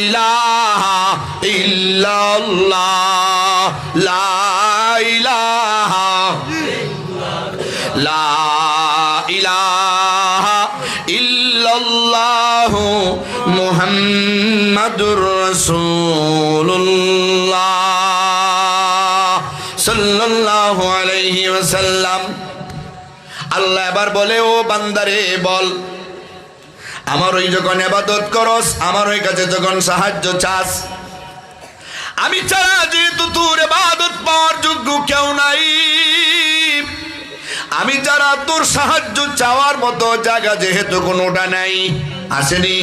ইলাহা ইল্লাল্লাহ, লা ইলাহা, লা ইলাহা ইল্লাল্লাহু মুহাম্মাদুর রাসূলুল্লাহ সাল্লাল্লাহু আলাইহি ওয়াসাল্লাম। আল্লাহ এবার বলে, ও বান্দারে বল, আমার ওই যখন ইবাদত করস, আমার ওই কাছে যখন সাহায্য চাস, আমি ছাড়া যেহেতু তোর ইবাদত পাওয়ার যোগ্য কেউ নাই, আমি যারা তোর সাহায্য চাওয়ার মতো জায়গা যেহেতু কোনোটা নাই, আসেনি।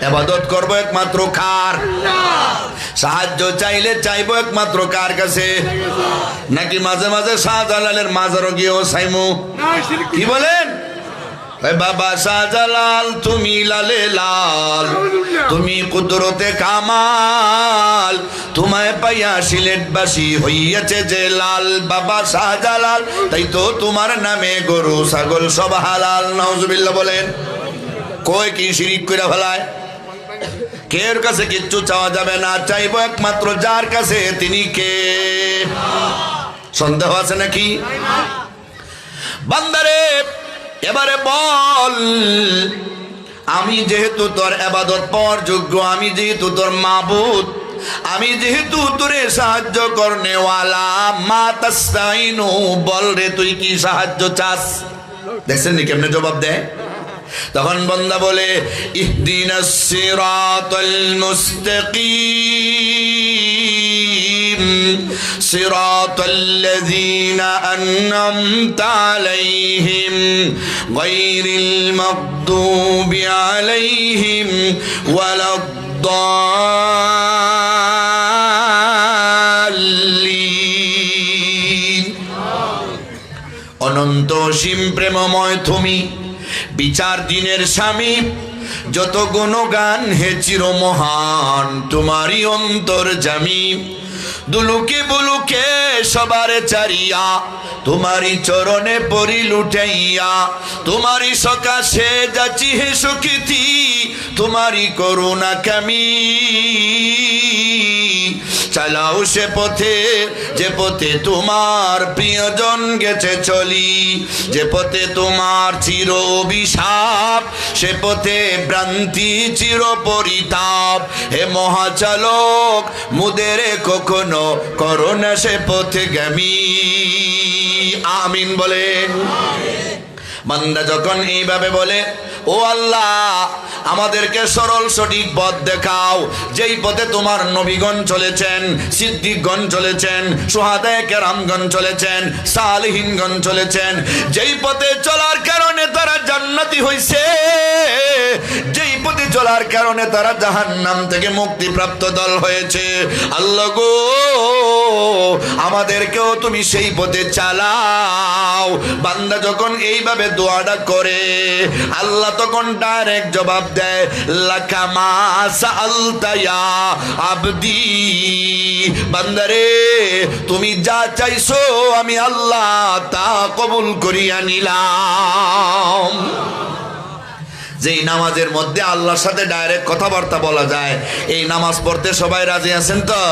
ইবাদত করবো একমাত্র কার? সাহায্য চাইলে চাইবো একমাত্র কার কাছে? নাকি মাঝে মাঝে শাহজালালের মাজারও গিয়েও চাইমু? কি বলেন? বাবা শাহজালাল তুমি লালে লাল, তুমি কুদরতে কামাল, তোমায় পাইয়া সিলেটবাসী হইয়াছে যে লাল। বাবা শাহজালাল, তাই তো তোমার নামে গরু ছাগল সব হালাল। নাউজুবিল্লাহ বলেন। কই কি শিরিক কইরা ফেলায়? কের কাছে কিচ্ছু চাওয়া যাবে না, চাইবো একমাত্র যার কাছে। তিনি কে? সন্দেহ আছে নাকি? বান্দারে এবারে বল, আমি যেহেতু তোর ইবাদত পাওয়ার যোগ্য, আমি যেহেতু তোর মাবুদ, আমি যেহেতু তোরে সাহায্য করনেওয়ালা, মা তাস্তাইনু, বল রে তুই কি সাহায্য চাস? দেখছেন নি কেমনে জবাব দেয়? তখন বান্দা বলে, ইহদিনাস সিরাতাল মুস্তাকিম, সিরাতাল্লাযীনা আন'আমতা আলাইহিম, গায়রিল মাগদুবি আলাইহিম ওয়ালাদ-দাল্লিন। অসীম প্রেমময় তুমি, বিচার দিনের স্বামী, যত গুণগান হে চির মহান তোমারই অন্তর্যামী। দুলুকে বুলুকে সবারে চারিয়া তোমারই চরণে পরি লুটাইয়া, তোমারই সকাশে যাচ্ছি হে সুকৃতি, তোমারই করুণা কামি। চালাও সে পথে যে পথে তোমার প্রিয়জন গেছে চলি, যে পথে তোমার চির অভিশাপ সে পথে ভ্রান্তি চির পরিতাপ। হে মহাচালক মুদেরে কখনো করোনা সে পথে গামী। আমিন বলেন। বান্দা যখন এইভাবে বলে, ও আল্লাহ আমাদেরকে সরল সঠিক পথ দেখাও, যেই পথে তোমার নবীগণ চলেছেন, সিদ্দিকগণ চলেছেন, সুহাদায়ে কেরামগণ চলেছেন, সালেহিনগণ চলেছেন, যেই পথে চলার কারণে তারা জান্নাতি হইছে, যেই পথে চলার কারণে তারা জাহান্নাম থেকে মুক্তিপ্রাপ্ত দল হয়েছে। আল্লাহ গো আমাদেরকেও তুমি সেই পথে চালাও। বান্দা যখন এইভাবে দোয়াটা করে, আল্লাহ তখন ডাইরেক্ট জবাব দেয়, লাকা মা সাআলতা ইয়া আবদি। বান্দারে তুমি যা চাইছো আমি আল্লাহ তা কবুল করিয়া নিলাম। যেই নামাজের মধ্যে আল্লাহর সাথে ডাইরেক্ট কথাবার্তা বলা যায়, এই নামাজ পড়তে সবাই রাজি আছেন তো?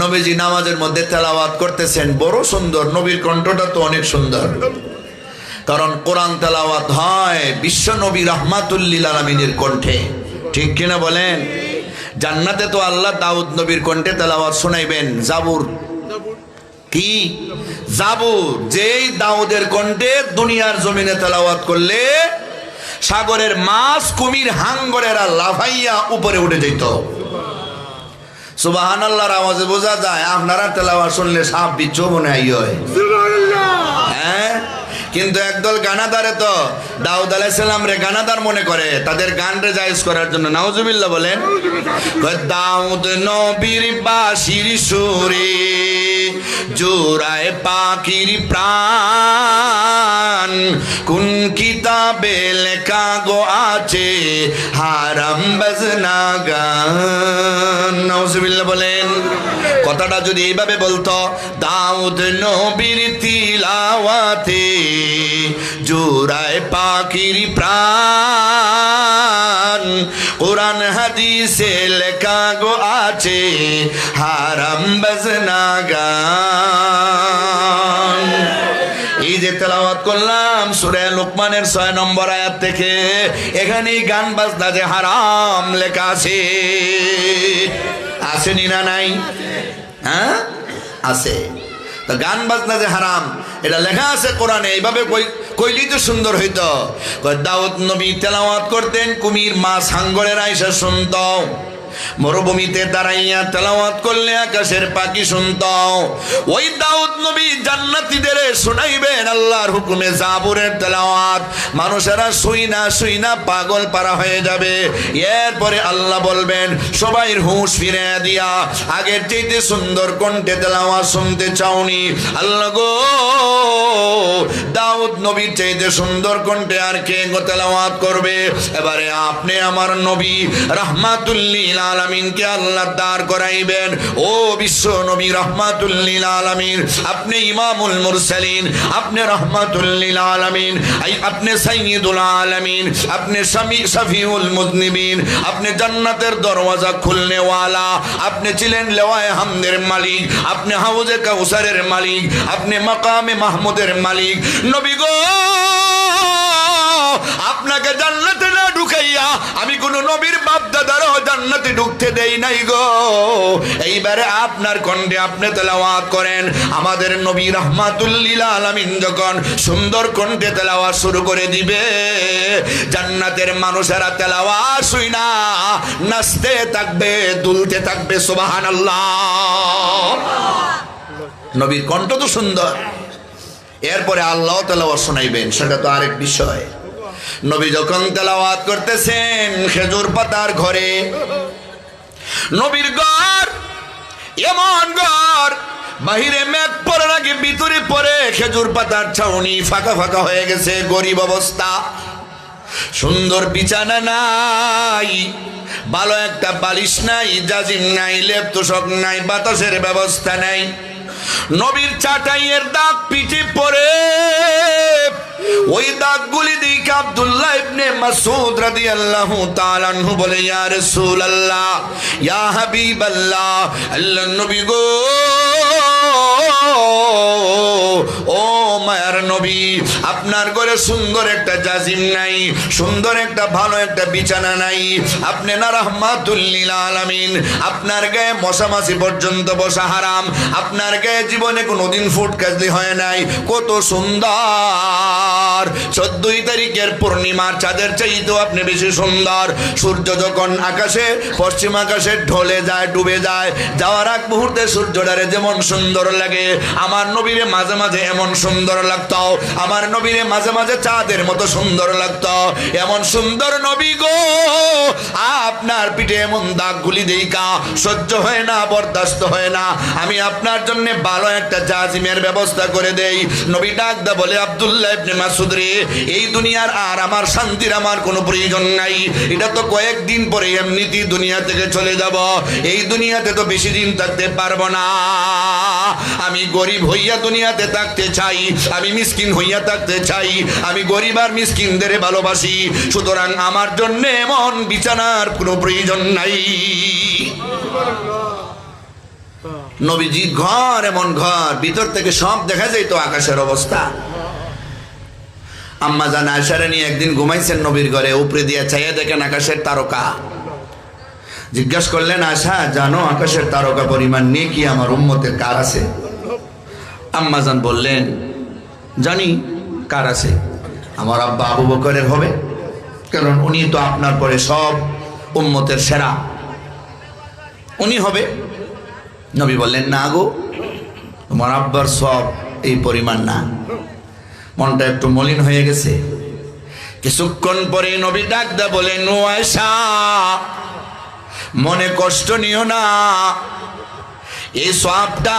নবীজি নামাজের মধ্যে তেলাওয়াত করতেছেন, বড় সুন্দর, নবীর কণ্ঠটা তো অনেক সুন্দর, কারণ কোরআন তেলাওয়াত হয় বিশ্ব নবী রাহমাতুল লিল আলামিনের কণ্ঠে, ঠিক কিনা বলেন? জান্নাতে তো আল্লাহ দাউদ নবীর কণ্ঠে তেলাওয়াত শোনাইবেন। জাবুর কি? জাবুর যেই দাউদের কণ্ঠে দুনিয়ার জমিনে তেলাওয়াত করলে সাগরের মাছ, কুমির, হাঙ্গরেরা লাফাইয়া উপরে উঠে যেত। সুবহানাল্লাহর আওয়াজে বোঝা যায় আপনারা তেলাওয়াত শুনলে সাপ বিচ্ছু মনে হয়। হ্যাঁ, কিন্তু একদল গানাদারে তো দাউদ আলাইহিস সালাম রে গানাদার মনে করে, তাদের গান রে জায়েজ করার জন্য। নাউজুবিল্লাহ বলেন। দাউদ নবীর বাঁশির সুরে জোড়ায় পাখির প্রাণ, কোন কিতাবে লেখা গো আছে হারাম বাজনা গান। নাউজুবিল্লাহ বলেন। কথাটা যদি এইভাবে বলতো, দাউদ নবীর তিলাওয়াতে জোড়ায় পাখির প্রাণ, কোরআন হাদিসে লেখা গো আছে হারাম বাজনা গান। এই যে তেলাওয়াত করলাম সূরা লুকমানের 6 নম্বর আয়াত থেকে, এখানেই গান বাজনা যে হারাম লেখা আছে। আসেনি না নাই? হ্যাঁ আছে। তো গান বাজনা যে হারাম এটা লেখা আছে কোরআনে, এইভাবে কইলি তো সুন্দর হইতো। দাউদ নবী তেলাওয়াত করতেন, কুমির, মাছ, হাঙ্গরের আইসা শুনত। মরুভূমিতে দাঁড়াইয়া তেলাওয়াত করলে আকাশের পাখি শুনত। ওই দাউদ নবী জান্নাতীদের শোনাইবেন আল্লাহর হুকুমে জাবুরের তেলাওয়াত। মানুষেরা শুই না পাগল পারা হয়ে যাবে। এরপরে আল্লাহ বলবেন, সবাইয়ের হুঁশ ফিরে দিয়া আগের চাইতে সুন্দর কণ্ঠে তেলাওয়াত শুনতে চাওনি? আল্লাহ গো দাউদ নবীর চাইতে সুন্দর কণ্ঠে আর কে গো তেলাওয়াত করবে? এবারে আপনি আমার নবী রাহমাতুল লিল আলামিনকে আল্লাহ দাঁড় করাইবেন। ও বিশ্ব নবী রাহমাতুল লিল আলামিন, আপনি ইমামুল মুরসালিন, আপনি রাহমাতুল লিল আলামিন, আপনি সাইয়্যিদুল আলামিন, আপনি শাফিউল মুযনিবিন, আপনি জান্নাতের দরওয়াজা খুলনে ওয়ালা, আপনি ছিলেন লেওয়ায়ে হামদের মালিক, আপনি হাউজে কাউসারের মালিক, আপনি মাকামে মাহমুদের মালিক। নবী গো আপনাকে জান্নাতে না ঢুকাইয়া আমি কোন নবীর বাপ দাদারও জান্নাতে ঢুকতে দেই নাই গো। এইবারে আপনার কণ্ঠে আপনি তেলাওয়াত করেন। আমাদের নবী রাহমাতুল লিল আলামিন যখন সুন্দর কণ্ঠে তেলাওয়াত শুরু করে দিবে, জান্নাতের মানুষেরা তেলাওয়াত শুইনা নাচতে থাকবে, দুলতে থাকবে। সুবহানাল্লাহ। নবীর কণ্ঠ তো সুন্দর। এরপরে আল্লাহ তেলাওয়াত শোনাইবেন, সেটা তো আরেক বিষয়। নবী যখন তেলাওয়াত করতেছেন খেজুর পাতার ঘরে, নবীর ঘর এমন ঘর বাহিরে মেঘ পড়ার আগে ভিতরে পড়ে খেজুর পাতার ছাউনি ফাঁকা ফাঁকা হয়ে গেছে, গরিব অবস্থা। সুন্দর বিছানা নাই, ভালো একটা বালিশ নাই, জাজিম নাই, লেপ তোষক নাই, বাতাসের ব্যবস্থা নাই। নবীর চাটাইয়ের দাগ পিঠে পড়ে, ওই দাগগুলি দেখে আব্দুল্লাহ ইবনে মাসউদ রাদিয়াল্লাহু তাআলা আনহু বলে, ইয়া রাসূলুল্লাহ, ইয়া হাবিবাল্লাহ, আল্লাহর নবী গো, ও মায়ার নবী, আপনার ঘরে সুন্দর একটা জাজিম নাই, সুন্দর একটা ভালো একটা বিছানা নাই, আপনি না রাহমাতুল লিল আলামিন, আপনার গায়ে মশা মাছি পর্যন্ত বসা হারাম, আপনার গায়ে জীবনে কোনোদিন ফুটকাজলি হয় নাই। কত সুন্দর! 14 তারিখের পূর্ণিমার চাঁদের চাইতেও আপনি বেশি সুন্দর। সূর্য যখন আকাশে পশ্চিম আকাশে ঢলে যায়, ডুবে যায়, যাওয়ার আগ মুহূর্তে সূর্যটারে যেমন সুন্দর লাগে, আমার নবীরে মাঝে মাঝে এমন সুন্দর লাগতো, আমার নবীরে মাঝে মাঝে চাঁদের মতো সুন্দর লাগতো। এমন সুন্দর নবী গো, আপনার পিঠে এমন দাগগুলি দেখা সহ্য হয় না, বরদাস্ত হয় না, আমি আপনার জন্য ভালো একটা জাজিমের ব্যবস্থা করে দেই। নবী ডাক দা বলে, আব্দুল্লাহ ইবনে মাসউদ রে, এই দুনিয়ার আর আমার শান্তির আমার কোনো প্রয়োজন নাই, এটা তো কয়েকদিন পরে এমনিতেই দুনিয়া থেকে চলে যাব, এই দুনিয়াতে তো বেশি দিন থাকতে পারবো না। আমি গরিব হইয়া দুনিয়াতে থাকতে চাই, আমি মিসকিন হইয়া থাকতে চাই, আমি গরিব আর মিসকিনদের ভালোবাসি, সুতরাং আমার জন্য এমন বিছানার কোনো প্রয়োজন নাই। নবীজি ঘর এমন ঘর, ভিতর থেকে সব দেখা যায় তো আকাশের অবস্থা। আম্মা জান আয়েশারে নিয়ে একদিন ঘুমাইছেন নবীর ঘরে, উপরে দিয়ে চাইয়া দেখেন আকাশের তারকা। জিজ্ঞাসা করলেন, আয়েশা জানো আকাশের তারকা পরিমাণ নিয়ে কি আমার উম্মতের কার আছে? আম্মা জান বললেন, জানি কার আছে, আমার আব্বা আবু বকরের হবে, কারণ উনি তো আপনার পরে সব উম্মতের সেরা, উনি হবে। নবী বললেন, না গো, তোমার আব্বার সব এই পরিমাণ না। মনটা একটু মলিন হয়ে গেছে। কিছুক্ষণ পরে নবী ডাক দা বলেন, ও আয়েশা, মনে কষ্ট নিও না, এই সওয়াবটা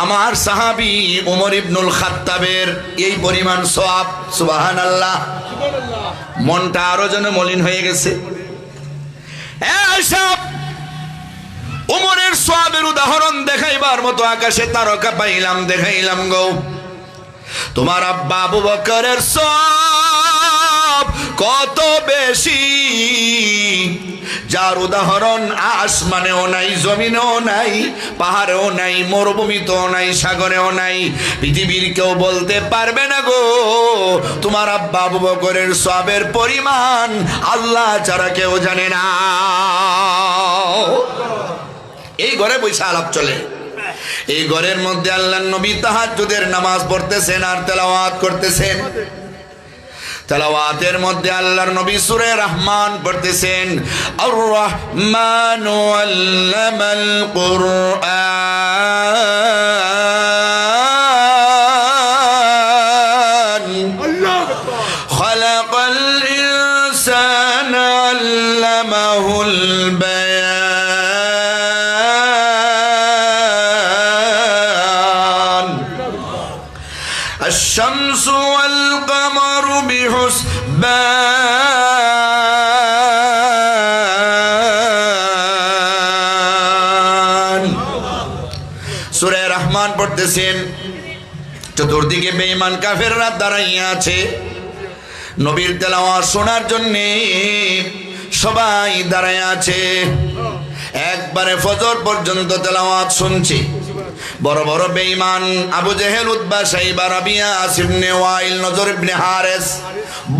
আমার সাহাবী ওমর ইবনুল খাত্তাবের এই পরিমাণ সওয়াব। সুবহানাল্লাহ। মনটা আরো যেন মলিন হয়ে গেছে। ওমরের সওয়াবের উদাহরণ দেখাইবার মতো আকাশে তারকা পাইলাম, দেখাইলাম গো। তোমার আব্বা আবু বকরের সওয়াব কত বেশি, যার উদাহরণ আসমানেও নাই, জমিনেও নাই, পাহাড়েও নাই, মরুভূমিতেও নাই, সাগরেও নাই, পৃথিবীর কেউ বলতে পারবে না গো। তোমার আব্বা আবু বকরের সওয়াবের পরিমাণ আল্লাহ ছাড়া কেউ জানে না। এই ঘরে বৈশা আলাপ চলে। এই ঘরের মধ্যে আল্লাহর নবী তাহাজ্জুদের নামাজ পড়তেছেন আর তেলাওয়াত করতেছেন। তেলাওয়াতের মধ্যে আল্লাহর নবী সূরা রহমান পড়তেছেন, আর রহমানু আল্লামাল কুরআন, খালাকাল ইনসানা আল্লামাহুল বায়ান, الشمس والقمر بحسبان। সূরা রহমান পড়তেছেন, চতুর্দিকে বেঈমান কাফেররা দাঁড়াইয়া আছে, নবীর তেলাওয়াত শোনার জন্য সবাই দাঁড়ায় আছে। একবারে ফজর পর্যন্ত তেলাওয়াত শুনছে। বড় বড় বেঈমান আবু জেহেল, উতবা, শাইবা, রাবিয়া, ইবনে ওয়াইল, নজর ইবনে হারেস,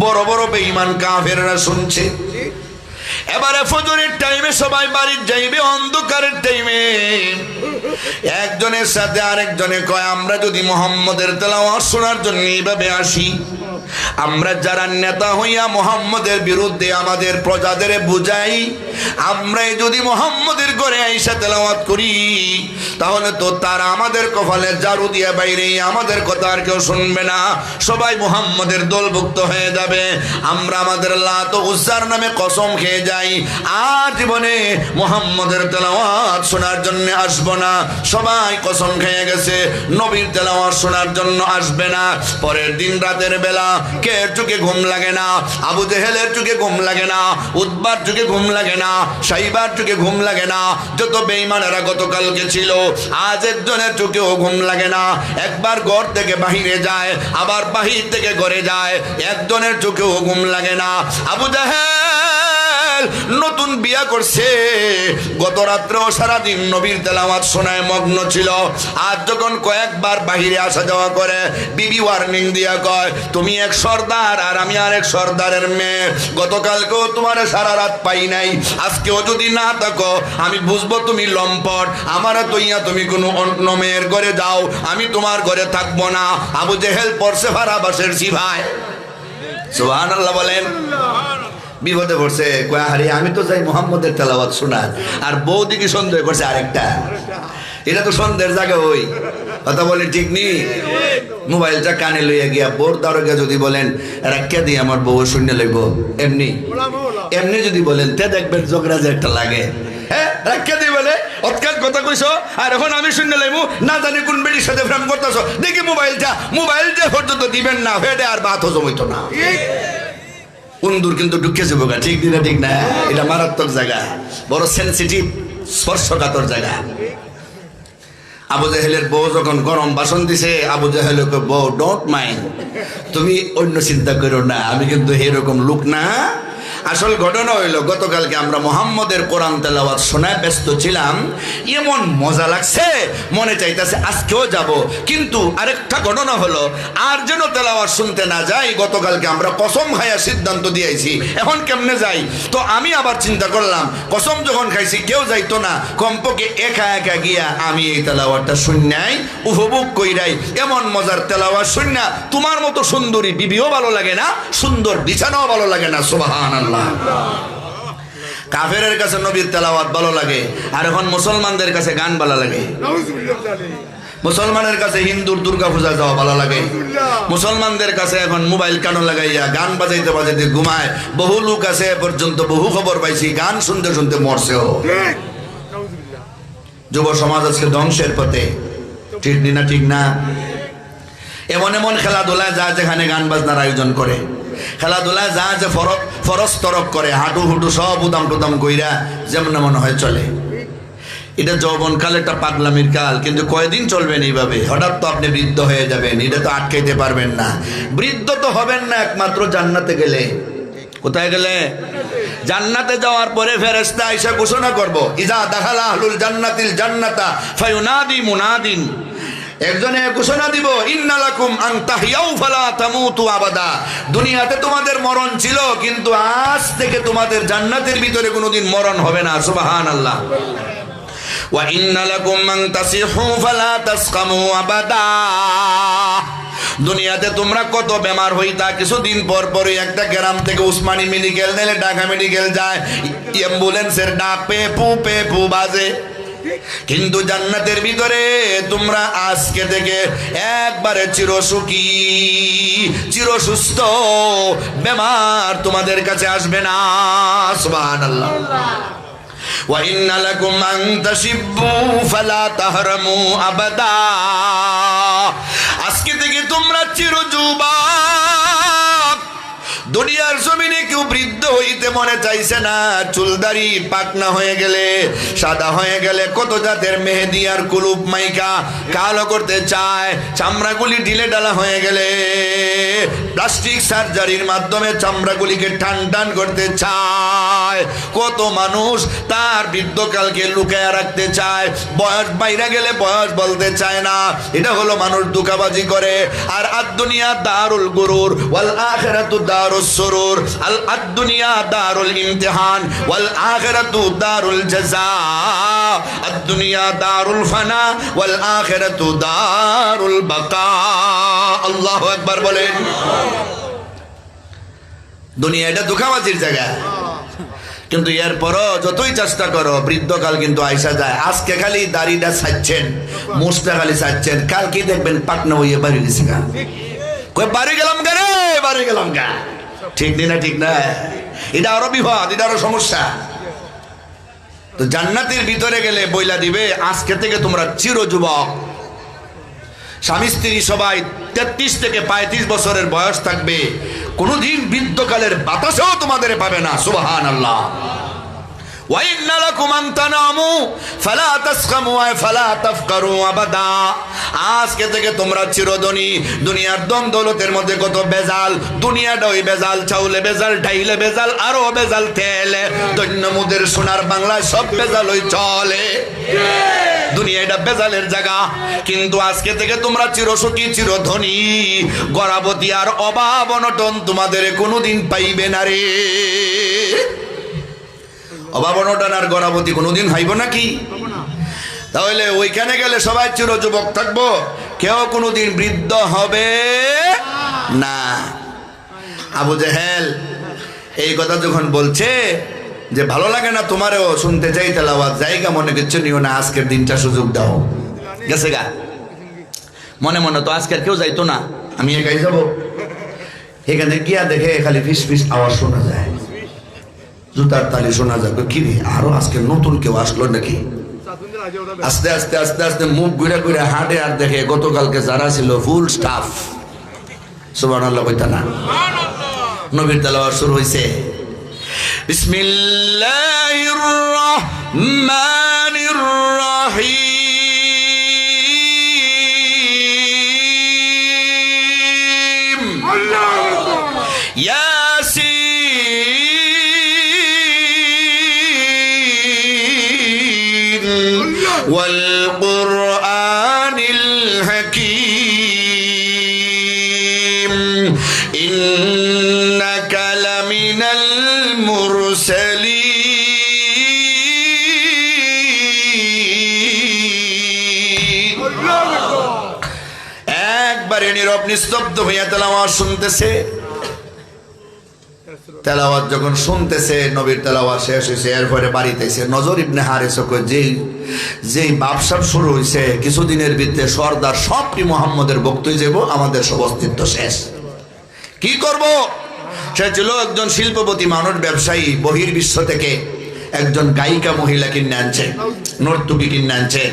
বড় বড় বেঈমান কাফেররা শুনছে। এবারে ফজরের টাইমে সবাই বাড়ি যাইবে, অন্ধকারের টাইমে একজনের সাথে আরেকজনে কয়, আমরা যদি মুহাম্মদের তেলাওয়াত শোনার জন্য এইভাবে আসি, আমরা যারা নেতা হইয়া মুহাম্মদের বিরুদ্ধে আমাদের প্রজাদের বুঝাই, আমরাই যদি মুহাম্মদের ঘরে আইসা তেলাওয়াত করি তাহলে তো তারা আমাদের কপালে জারু দিয়ে বাইরে আমাদের কথা আর কেউ শুনবে না, সবাই মুহাম্মদের দলভুক্ত হয়ে যাবে। আমরা আমাদের লাত ও উজ্জার নামে কসম খেয়ে যাই আর জীবনে মুহাম্মদের তেলাওয়াত শোনার জন্য আসবো না। সবাই কসম খেয়ে গেছে নবীর তেলাওয়াত শোনার জন্য আসবে না। পরের দিন রাতের বেলা কে চোখে ঘুম লাগে না, আবু জেহেলের চোখে ঘুম লাগে না, উতবার চোখে ঘুম লাগে না, সাইবার চোখে ঘুম লাগে না, যত বেঈমানেরা গতকালকে ছিল আজ একজনের চোখেও ঘুম লাগে না। একবার ঘর থেকে বাহিরে যায় আবার বাহির থেকে ঘরে যায়, একজনের চোখেও ঘুম লাগে না। আবু জাহেল নতুন বিয়া করছে, গত রাত্রেও সারাদিন নবীর তেলাওয়াত শোনায় মগ্ন ছিল। আজ যখন কয়েকবার বাহিরে আসা যাওয়া করে বিবি ওয়ার্নিং দিয়া কয় তুমি এক সর্দার আর আমি আর এক সর্দারের মেয়ে, গতকালকেও তোমার সারা রাত পাই নাই, আজকেও যদি না থাকো আমি বুঝবো তুমি লম্পট, আমার তৈয়া তুমি কোনো অন্য মেয়ের ঘরে যাও, আমি তোমার ঘরে থাকবো না। আবু জেহেল পড়ছে ফারাবাসের সিভায়, সুবহানাল্লাহ বলেন। বিপদে পড়ছে, কয় আরে আমি তো যাই মুহাম্মদের তেলাওয়াত শোনার, আর বউ দিকে সন্দেহ করছে আরেকটা। এটা তো সন্দেহের জায়গা, ওই কথা বলে ঠিক নেই। মোবাইলটা কানে লইয়া গিয়া বোর দারোগা যদি বলেন রাখিয়া দিয়ে আমার বউ শূন্য লইব, এমনি এমনি যদি বলেন তে দেখবেন জগরাজ একটা লাগে। হ্যাঁ রাখিয়া দিয়ে বলে অৎকার কথা কইছো আর এখন আমি শূন্য লইবো, না জানি কোন বেটির সাথে প্রেম করতেছো, দেখি মোবাইলটা পর্যন্ত দিবেন না, ফেটে আর বাত হজম হইতো না। উন্দুর কিন্তু ঢুকে যাবো, ঠিক দিনা ঠিক না, এটা মারাত্মক জায়গা, বড় সেনসিটিভ স্পর্শকাতর জায়গা। আবু জাহেলের বউ যখন গরম বাসন দিছে, আবু জাহেল বউ ডোন্ট মাইন্ড, তুমি অন্য চিন্তা করো না, আমি কিন্তু এরকম লোক না। আসল ঘটনা হইল গতকালকে আমরা মুহাম্মদের কোরআন তেলাওয়াত শোনায় ব্যস্ত ছিলাম, এমন মজা লাগছে মনে চাইতেছে আজকেও যাব, কিন্তু আরেকটা ঘটনা হলো আর যেন তেলাওয়াত শুনতে না যাই। গতকালকে আমরা কসম খাইয়া সিদ্ধান্ত দিয়েছি এখন কেমনে যাই, তো আমি আবার চিন্তা করলাম কসম যখন খাইছি কেউ যাইতো না, কমপক্ষে একা একা গিয়া আমি এই তেলাওয়াতটা শুননাই উপভোগ কইরাই। এমন মজার তেলাওয়াত শুননা তোমার মতো সুন্দরী বিবিও ভালো লাগে না, সুন্দর বিছানাও ভালো লাগে না। সুবহানাল্লাহ। কাফেরের কাছে নবীর তেলাওয়াত ভালো লাগে, আর এখন মুসলমানদের কাছে গান ভালো লাগে। মুসলমানের কাছে হিন্দুর দুর্গা পূজা যাওয়া ভালো লাগে, মুসলমানদের কাছে এখন মোবাইল কানো লাগাইয়া গান বাজাইতে বাজাইতে ঘুমায়। বহু লোক আছে পর্যন্ত, বহু খবর পাইছি গান শুনতে শুনতে মরছেও। যুব সমাজ আজকে ধ্বংসের পথে, ঠিক না ঠিক না? এমন এমন খেলাধুলায় যা যেখানে গান বাজনার আয়োজন করে, খেলাধুলায় যা যে ফরজ তরক করে, হাঁটু হুটু সব উদাম টুদাম কইরা যেমন মনে হয় চলে। এটা যৌবনকাল, একটা পাগলামির কাল, কিন্তু কয়দিন চলবেন এইভাবে? হঠাৎ তো আপনি বৃদ্ধ হয়ে যাবেন, এটা তো আটকাইতে পারবেন না। বৃদ্ধ তো হবেন না একমাত্র জান্নাতে গেলে। কোথায় গেলে? জান্নাতে যাওয়ার পরে ফেরেশতা আয়েশা ঘোষণা করব, ইজা দাখালা আহলুল জান্নাতিল জান্নাতা ফায়ুনাদি মুনাদিন, একজনে ঘোষণা দিব ইন্নালাকুম আন তাহিয়াউ ফালা তামুতু আবাদা, দুনিয়াতে তোমাদের মরণ ছিল কিন্তু আজ থেকে তোমাদের জান্নাতের ভিতরে কোনোদিন মরণ হবে না। সুবহানাল্লাহ। ওয়া ইন্নালাকুম আন তাসিহু ফালা তাসকামু আবাদা, দুনিয়াতে তোমরা কত বেমার হইতা, কিছুদিন পর পরই একটা গ্রাম থেকে উসমানী মেডিকেল নিলে ঢাকা মেডিকেল যায়, অ্যাম্বুলেন্সের ডাক পে পু বাজে। কিন্তু জান্নাতের ভিতরে তোমরা আজকে থেকে একবারে চিরসুখী, চিরসুস্থ, বেমার তোমাদের কাছে আসবে না। সুবহানাল্লাহ। ওয়া ইন্না লাকুম আন তাশিব্বু ফালা তাহরামু আবাদা, আজকে থেকে তোমরা চিরযুবক। দুনিয়ার জমিনে কেউ বৃদ্ধ হইতে মনে চাইছে না, চুলদারি পাকনা হয়ে গেলে, সাদা হয়ে গেলে, কত জাতের মেহেদি আর কুলুপ মাইকা কালো করতে চায়, চামড়াগুলি ঢিলে ডালা হয়ে গেলে প্লাস্টিক সার্জারির মাধ্যমে চামড়াগুলিকে টান টান করতে চায়। কত মানুষ তার বৃদ্ধকালকে লুকায়া রাখতে চায়, বয়স বাইরে গেলে বয়স বলতে চায় না। এটা হলো মানুষ ধোঁকাবাজি করে। আর আদ-দুনিয়া দারুল গুরুর ওয়াল আখিরাতু দারুস সুরুর, আদ-দুনিয়া দারুল ইমতিহান ওয়াল আখিরাতু দারুল জাযা, আদ-দুনিয়া দারুল ফানা ওয়াল আখিরাতু দারুল বাকা। আল্লাহু আকবার বলেন। দুনিয়া এটা ধোঁকাবাজির জায়গা, কিন্তু এরপরও যতই চেষ্টা করো বৃদ্ধকাল কিন্তু আইসা যায়। আজকে খালি দাড়িটা ছাড়ছেন, মুছটা খালি ছাড়ছেন, কালকে দেখবেন পাকনা হইয়ে বাড়ি গেছে গা, কই বাড়ি গেলাম গা রে, বাড়ি গেলাম গা। ঠিক না ঠিক না? এটা আরো বিপদ, এটা আরো সমস্যা। তো জান্নাতের ভিতরে গেলে বইলা দিবে আজকে থেকে তোমরা চির যুবক। স্বামী স্ত্রী সবাই 33 থেকে 35 বছরের বয়স থাকবে, কোনদিন বৃদ্ধকালের বাতাসেও তোমাদের পাবে না। সুবহানাল্লাহ। ওয়া ইন্না লাকুম আন তানামু ফালা তাসখামু ওয়া ফালা তাফকারু আবাদা। আজকে থেকে তোমরা চিরদিনই দুনিয়ার দম দৌলতের মধ্যে কত বেজাল, দুনিয়াটা ওই বেজাল, চাউলে বেজাল, ডাইলে বেজাল, আরো বেজাল তেলে, দৈন্য মুদের সোনার বাংলায় সব বেজাল ওই চলে। দুনিয়া এটা বেজালের জায়গা, কিন্তু আজকে থেকে তোমরা চিরসুখী চিরধনী, গরাবতী আর অভাব অনটন তোমাদের কোনোদিন পাইবে না রে। অভাব অনটন আর গরাবতী কোনোদিন হইব নাকি? তাহলে ওইখানে গেলে সবাই চির যুবক থাকবো, কেউ কোনোদিন বৃদ্ধ হবে না। আবু জেহেল এই কথা যখন বলছে যে ভালো লাগে না তোমারও শুনতে চাই তেলাওয়াত, জায়গা মনে কিছু নিও না, আজকের দিনটা সুযোগ দাও। গেছে গা মনে মনে, তো আজকের কেউ যাইতো না, আমি একাই যাব। এখানে গিয়া দেখে খালি ফিস ফিস আওয়াজ শোনা যায়, জুতার তালি শোনা যাবে। কি রে, আরো আজকে নতুন কেউ আসলো নাকি? আস্তে আস্তে আস্তে আস্তে মুখ ঘুরে ঘুরে হাঁটে আর দেখে গতকালকে যারা ছিল ফুল স্টাফ। সুবহানাল্লাহ কইতা না? নবীর তেলাওয়াত শুরু হইছে। বিসমিল্লাহির রহমানির রহিম। ইয়াসিন ওয়াল কুরআনিল হাকীম ইন্নাকা লামিনাল মুরসালিন। একবারে নীরব নিস্তব্ধ হইয়া তেলাওয়াত শুনতেছে। তেলাওয়াত যখন শুনতেছে, নবীর তেলাওয়াত শেষ হয়েছে, এরপরে বাড়িতে এসে নজর ইবনে হারিস যেই বাপসাপ শুরু হয়েছে, কিছুদিনের ভিতরে সর্দার সবটি মুহাম্মদের বক্তব্য যাব, আমাদের সব অস্তিত্ব শেষ। কি করব? সে ছিল একজন শিল্পপতি মানুষ, ব্যবসায়ী, বহির্বিশ্ব থেকে একজন গায়িকা মহিলা কিনে আনছে, নর্তকী কিনে আনছে।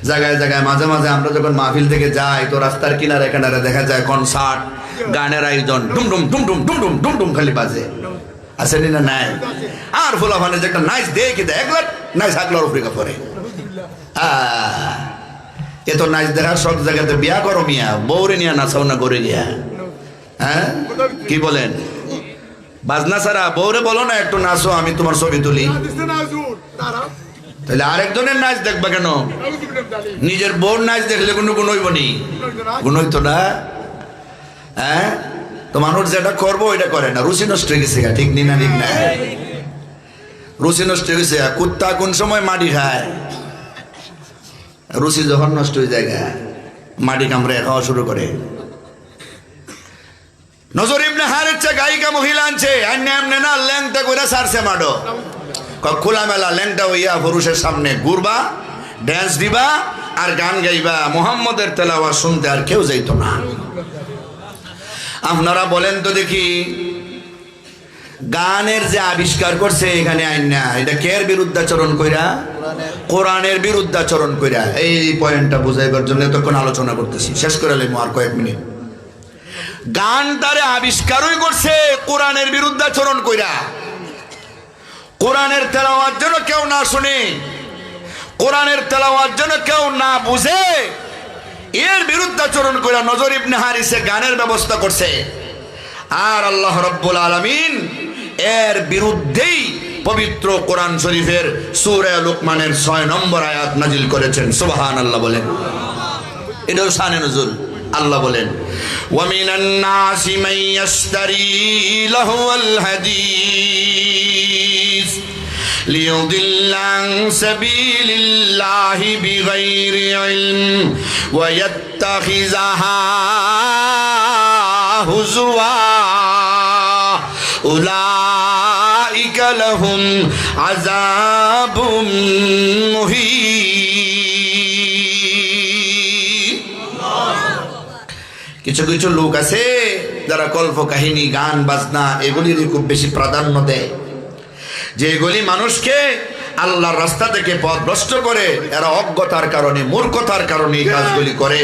জায়গায় জায়গায় মাঝে মাঝে আমরা যখন মাহফিল থেকে যাই, তো রাস্তার কিনারে কিনারে দেখা যায় কনসার্ট, গানের আয়োজন, ডুমডুম ডুমডুম ডুমডুম ডুমডুম খালি বাজে। আসেনি না? নাই। আর ফুলাফানে যে একটা নাইস দেখে দেয়, একবার নাইস আগলার আফ্রিকা পরে। এত নাইস দেখার সব জায়গাতে বিয়া করো মিয়া, বউরে নিয়ে নাচাও না করে গিয়া। হ্যাঁ কি বলেন? বাজনা ছাড়া বউরে বলো না একটু নাচো, আমি তোমার ছবি তুলি। তাহলে আরেকজনের নাচ দেখবা কেন? নিজের বউর নাচ দেখলে কোনো গুণ হইব নি? গুণ হইতো না। হ্যাঁ, তো মানুষ যেটা করবো ওইটা করে না, রুচি নষ্ট হয়ে গেছে। ঠিক নি না? ঠিক না? রুচি নষ্ট হয়ে গেছে। কুত্তা কোন সময় মাটি খায়? রুচি যখন নষ্ট হয়ে যায়, মাটি কামড়ে খাওয়া শুরু করে। নজর ইবনে হারিস গায়িকা মহিলা আনছে, এমনি না ল্যাংটা করে সারছে মাডো। খোলামেলা ল্যাংটা হইয়া পুরুষের সামনে ঘুরবা, ড্যান্স দিবা আর গান গাইবা, মুহাম্মদের তেলাওয়াত শুনতে আর কেউ যাইতো না। আপনারা বলেন তো দেখি, গানের যে আবিষ্কার করছে এখানে আইন না, এটা কের বিরুদ্ধাচরণ কইরা? কোরআনের বিরুদ্ধাচরণ কইরা। এই পয়েন্টটা বুঝাইবার জন্য এতক্ষণ আলোচনা করতেছি, শেষ করে লাইমু আর কয়েক মিনিট। গানটারে আবিষ্কারই করছে কোরআনের বিরুদ্ধাচরণ কইরা। কোরআনের তেলাওয়াত যেন কেউ না শুনে, কোরআনের তেলাওয়াত যেন কেউ না বুঝে, এর বিরুদ্ধাচরণ করে নজর ইবনে হারিসে গানের ব্যবস্থা করছে। আর আল্লাহ রাব্বুল আলামিন এর বিরুদ্ধেই পবিত্র কোরআন শরীফের সূরা লুকমানের 6 নম্বর আয়াত নাজিল করেছেন। সুবহানাল্লাহ বলেন। এটাও শানে নুজুল। আল্লাহ বলেন, ওয়া মিনান নাসি মান ইয়াশতারি লাহুল হাদিস লিয়ুদিল্লা আন সাবিলিল্লাহি বিগাইরি ইলম ওয়া ইয়াত্তাখিযাহা হুজওয়া উলাইকা লাহুম আযাবুম মুহিন। কিছু কিছু লোক আছে যারা কল্প কাহিনী, গান বাজনা এগুলির খুব বেশি প্রাধান্য দেয়, যে এগুলি মানুষকে আল্লাহর রাস্তা থেকে পথভ্রষ্ট করে। এরা অজ্ঞতার কারণে, মূর্খতার কারণে এই কাজগুলি করে।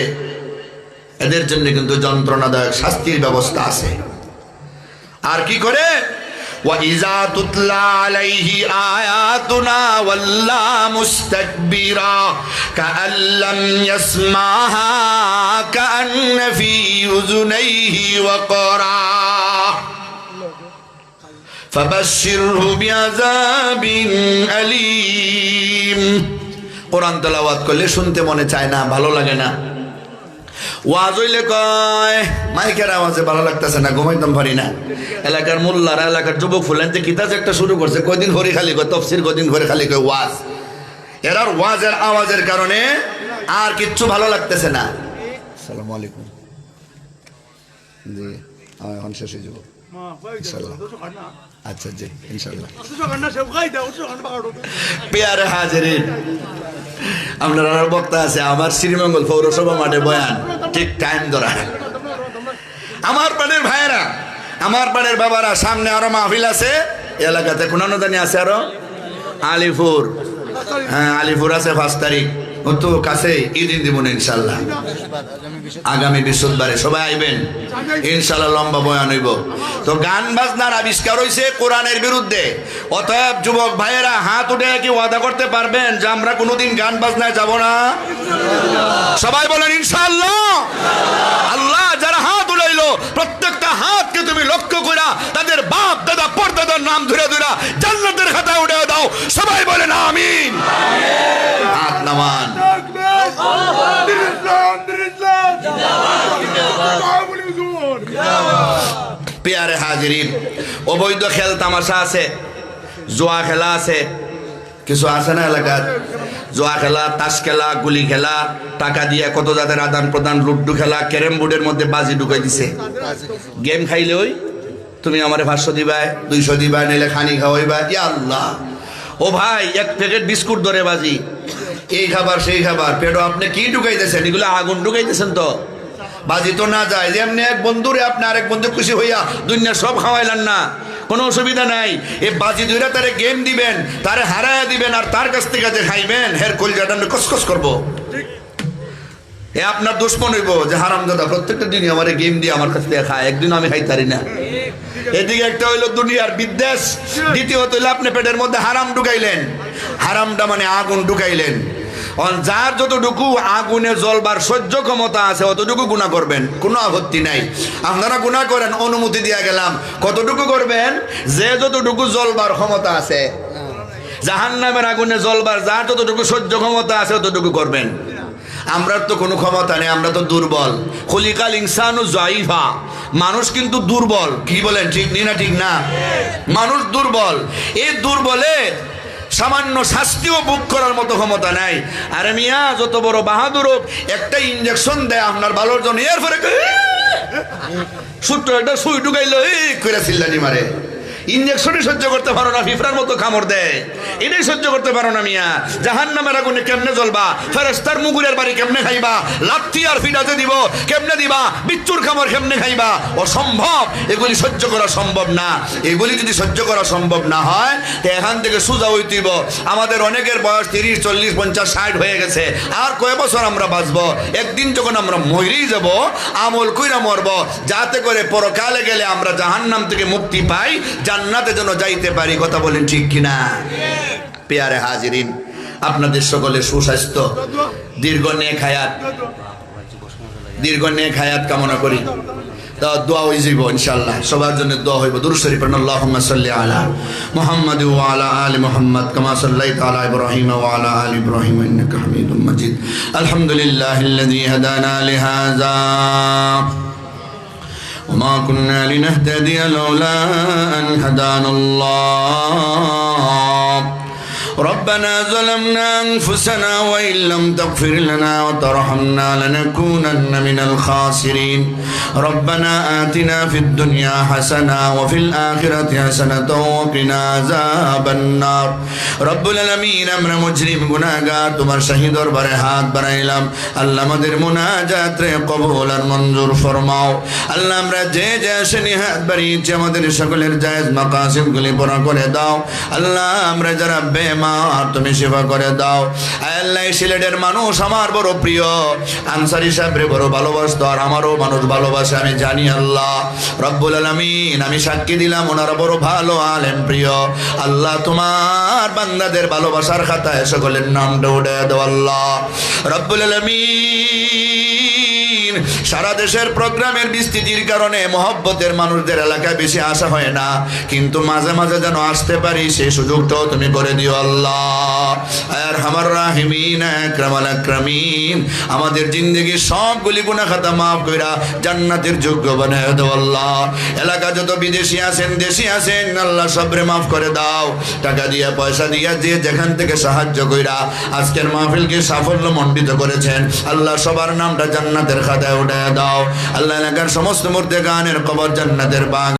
এদের জন্য কিন্তু যন্ত্রণাদায়ক শাস্তির ব্যবস্থা আছে। আর কি করে? وَإِذَا تُتْلَى عَلَيْهِ آيَاتُنَا وَلَّى مُسْتَكْبِرًا كَأَن لَّمْ يَسْمَعْهَا كَأَنَّ فِي أُذُنَيْهِ وَقْرًا فَبَشِّرْهُ بِعَذَابٍ أَلِيمٍ। কোরআন তেলাওয়াত করলে শুনতে মনে চায় না, ভালো লাগে না। ওয়াজ হইলে কয় মাইকের আওয়াজে ভালো লাগতেছে না, ঘুমাইতাম পারি না। এলাকার মোল্লারা, এলাকার যুবক ফুলেন যে কিতাব একটা শুরু করছে, কয়দিন ভরে খালি কয় তফসির, কয়দিন ভরে খালি কয় ওয়াজ। এরার ওয়াজের আওয়াজের কারণে আর কিচ্ছু ভালো লাগতেছে না। আসসালামু আলাইকুম। জি এখন শেষ হয়ে যাব ইনশাআল্লাহ। আচ্ছা জি ইনশাআল্লাহ। প্রিয় হাজিরিন, আপনারা বক্তা আছে আমার শ্রীমঙ্গল পৌরসভা মাঠে বয়ান, ঠিক টাইম ধরা। আমার প্রাণের ভাইয়েরা, আমার প্রাণের বাবারা, সামনে আরো মাহফিল আছে এলাকাতে। কোন জানি আছে আরো আলিপুর, হ্যাঁ আলিপুর আছে 5 তারিখ, তো কাছে ঈদ দিব ইনশাল্লাহ। আগামী বৃহস্পতিবারে সবাই আইবেন ইনশাল্লাহ, লম্বা বয়ান হইব। তো গান বাজনার আবিষ্কার হইছে কোরআনের বিরুদ্ধে। অতএব যুবক ভাইয়েরা হাত উঠে কি ওয়াদা করতে পারবেন যে আমরা কোনোদিন গান বাজনায় যাব না? সবাই বলেন ইনশাআল্লাহ। আল্লাহ যারা হাত উঠাইলো প্রত্যেকটা হাতকে তুমি লক্ষ্য কইরা তাদের বাপ দাদা পরদাদার নাম ধরে ধরে জান্নাতের খাতায় উঠে দাও। সবাই বলেন আমিন। হাত নামান। প্রিয় হাজিরিন, অবৈধ খেল তামাশা আছে, জুয়া খেলা আছে, কিছু আছে না এলাকার? জুয়া খেলা, তাস খেলা, গুলি খেলা, টাকা দিয়ে কত জাতের আদান প্রদান, লুড্ডু খেলা, ক্যারেম বোর্ডের মধ্যে বাজি ঢুকাই দিছে। গেম খাইলে ওই তুমি আমারে 500 দিবা, 200 দিবা, নিলে খানি খাওয়াইবা। ইয়া আল্লাহ, ও ভাই 1 প্যাকেট বিস্কুট ধরে বাজি, এই খাবার সেই খাবার, পেটও আপনি কি ঢুকাইতেছেন? এগুলো আগুন ঢুকাইতেছেন। তো বাজি তো না যায় যে এমনি এক বন্ধুরে আপনি আরেক বন্ধু খুশি হইয়া দুনিয়া সব খাওয়াইলেন না, কোনো অসুবিধা নাই। এই বাজি দুইরা তারে গেম দিবেন, তারে হারায়া দিবেন, আর তার কাছ থেকে যে খাইবেন হের কলজাটা কসকস করবো। এ আপনার দুশ্মন হইব যে হারামজাদা প্রত্যেকটা দিনই আমার গেম দিয়ে আমার কাছ থেকে খায়, একদিন আমি খাইতারি না। এদিকে একটা হইলো দুনিয়ার বিদ্বেষ, দ্বিতীয়ত হইলো আপনি পেটের মধ্যে হারাম ঢুকাইলেন। হারামটা মানে আগুন ঢুকাইলেন। যার যতটুকু আগুনে জ্বলবার সহ্য ক্ষমতা আছে অতটুকু গুনাহ করবেন, কোনো আপত্তি নাই। আপনারা গুনাহ করেন, অনুমতি দিয়া গেলাম। কতটুকু করবেন? যে যতটুকু জ্বলবার ক্ষমতা আছে। জাহান্নামের আগুনে জ্বলবার যার যতটুকু সহ্য ক্ষমতা আছে অতটুকু করবেন। আমরা তো কোনো ক্ষমতা নেই, আমরা তো দুর্বল। খলিকাল ইনসানু যায়িফা, মানুষ কিন্তু দুর্বল। কি বলেন, ঠিক না? ঠিক না? মানুষ দুর্বল। এই দুর্বলে সামান্য শাস্তিও ভোগ করার মতো ক্ষমতা নাই। আরে মিয়া যত বড় বাহাদুর হোক, একটা ইঞ্জেকশন দেয় আপনার ভালোর জন্য, এরপরে ছোট্ট একটা সুই ঢুকাইলো করে চিল্লানি মারে। ইঞ্জেকশনই সহ্য করতে পারো না, ফিফরার মতো কামড় দেয়, এটাই সহ্য করতে পারো না মিয়া। জাহান্নামের আগুনে কেমনে জ্বলবা? ফেরেশতার মুগুরের বাড়ি কেমনে খাইবা? লাথি আর ফিনাতে দিব কেমনে দিবা? বিচ্ছুর কামড় কেমনে খাইবা? অসম্ভব, এগুলি সহ্য করা সম্ভব না। এগুলি যদি সহ্য করা সম্ভব না হয় তো এখান থেকে সোজা হইতেইব। আমাদের অনেকের বয়স 30, 40, 50, 60 হয়ে গেছে। আর কয় বছর আমরা বাঁচবো? একদিন যখন আমরা মরেই যাব, আমল কইরা মরবো, যাতে করে পরকালে গেলে আমরা জাহান্নাম থেকে মুক্তি পাই, জান্নাতে যেন যাইতে পারি। কথা বলেন ঠিক কিনা? প্রিয় হাজিরিন, আপনাদের সকলের সুস্বাস্থ্য, দীর্ঘ নেক হায়াত কামনা করি। তা দোয়া হয়ে যাইব ইনশাআল্লাহ, সবার জন্য দোয়া হইব। দুরূদ শরীফ পড়ুন। আল্লাহুম্মা সাল্লি আলা মুহাম্মাদ ওয়া আলা আলি মুহাম্মাদ কামা সাল্লাইতা আলা ইব্রাহিম ওয়া আলা আলি ইব্রাহিম ইন্নাকা হামিদুম মাজিদ। আলহামদুলিল্লাহিল্লাযী হাদানা লিহাযা وما كنا لنهتدي لولا أن هدانا الله ربنا ظلمنا أنفسنا وإن لم تغفر لنا وترحمنا لنكونن من الخاسرين ربنا آتنا في الدنيا حسنة وفي الآخرة حسنة وقنا عذاب النار رب العالمين আমরা মুজরিম গুনাহগার তোমার শাহী দরবারে হাত বাড়াইলাম আল্লাহ আমাদের মুনাজাত রে কবুল আর মঞ্জুর ফরমাও আল্লাহ আমরা যে যে আসেনি হাত বাড়িয়েছি আমাদের সকলের জায়েজ মাকাসিদ গুলি পুরা করে দাও আল্লাহ আমরা যারা বেমার তুমি সেবা করে দাও আল্লাহ সিলেটের মানুষ আমার বড় প্রিয় আনসারী সাহেবরে বড় ভালোবাসতো আর আমারও মানুষ ভালোবাসে আমি জানি আল্লাহ রব্বুল আলামিন আমি সাক্ষী দিলাম ওনারা বড় ভালো আলেম প্রিয় আল্লাহ তোমার বান্দাদের ভালোবাসার খাতায় সকলের নামটা উঠে দাও আল্লাহ রব্বুল আলামিন সারা দেশের প্রোগ্রামের বিস্তৃতির কারণে মহব্বতের মানুষদের এলাকায় বেশি আসা হয় না কিন্তু মাঝে মাঝে যেন আসতে পারি সেই সুযোগটাও তুমি করে দিও আল্লাহ আর আমার রাহিমিন আকরামাল আকরামিন আমাদের জিন্দেগির সবগুলি গুনাহ খাতা মাফ কইরা জান্নাতের যোগ্য বানায় দাও আল্লাহ এলাকা যত বিদেশি আছেন দেশি আছেন আল্লাহ সবরে মাফ করে দাও টাকা দিয়া পয়সা দিয়া যে যেখান থেকে সাহায্য কইরা আজকের মাহফিলকে সাফল্য মণ্ডিত করেছেন আল্লাহ সবার নামটা জান্নাতের খাতায় উঠায় দাও আল্লাহ এলাকার সমস্ত মুর্দেগানের কবর জান্নাতের বাগ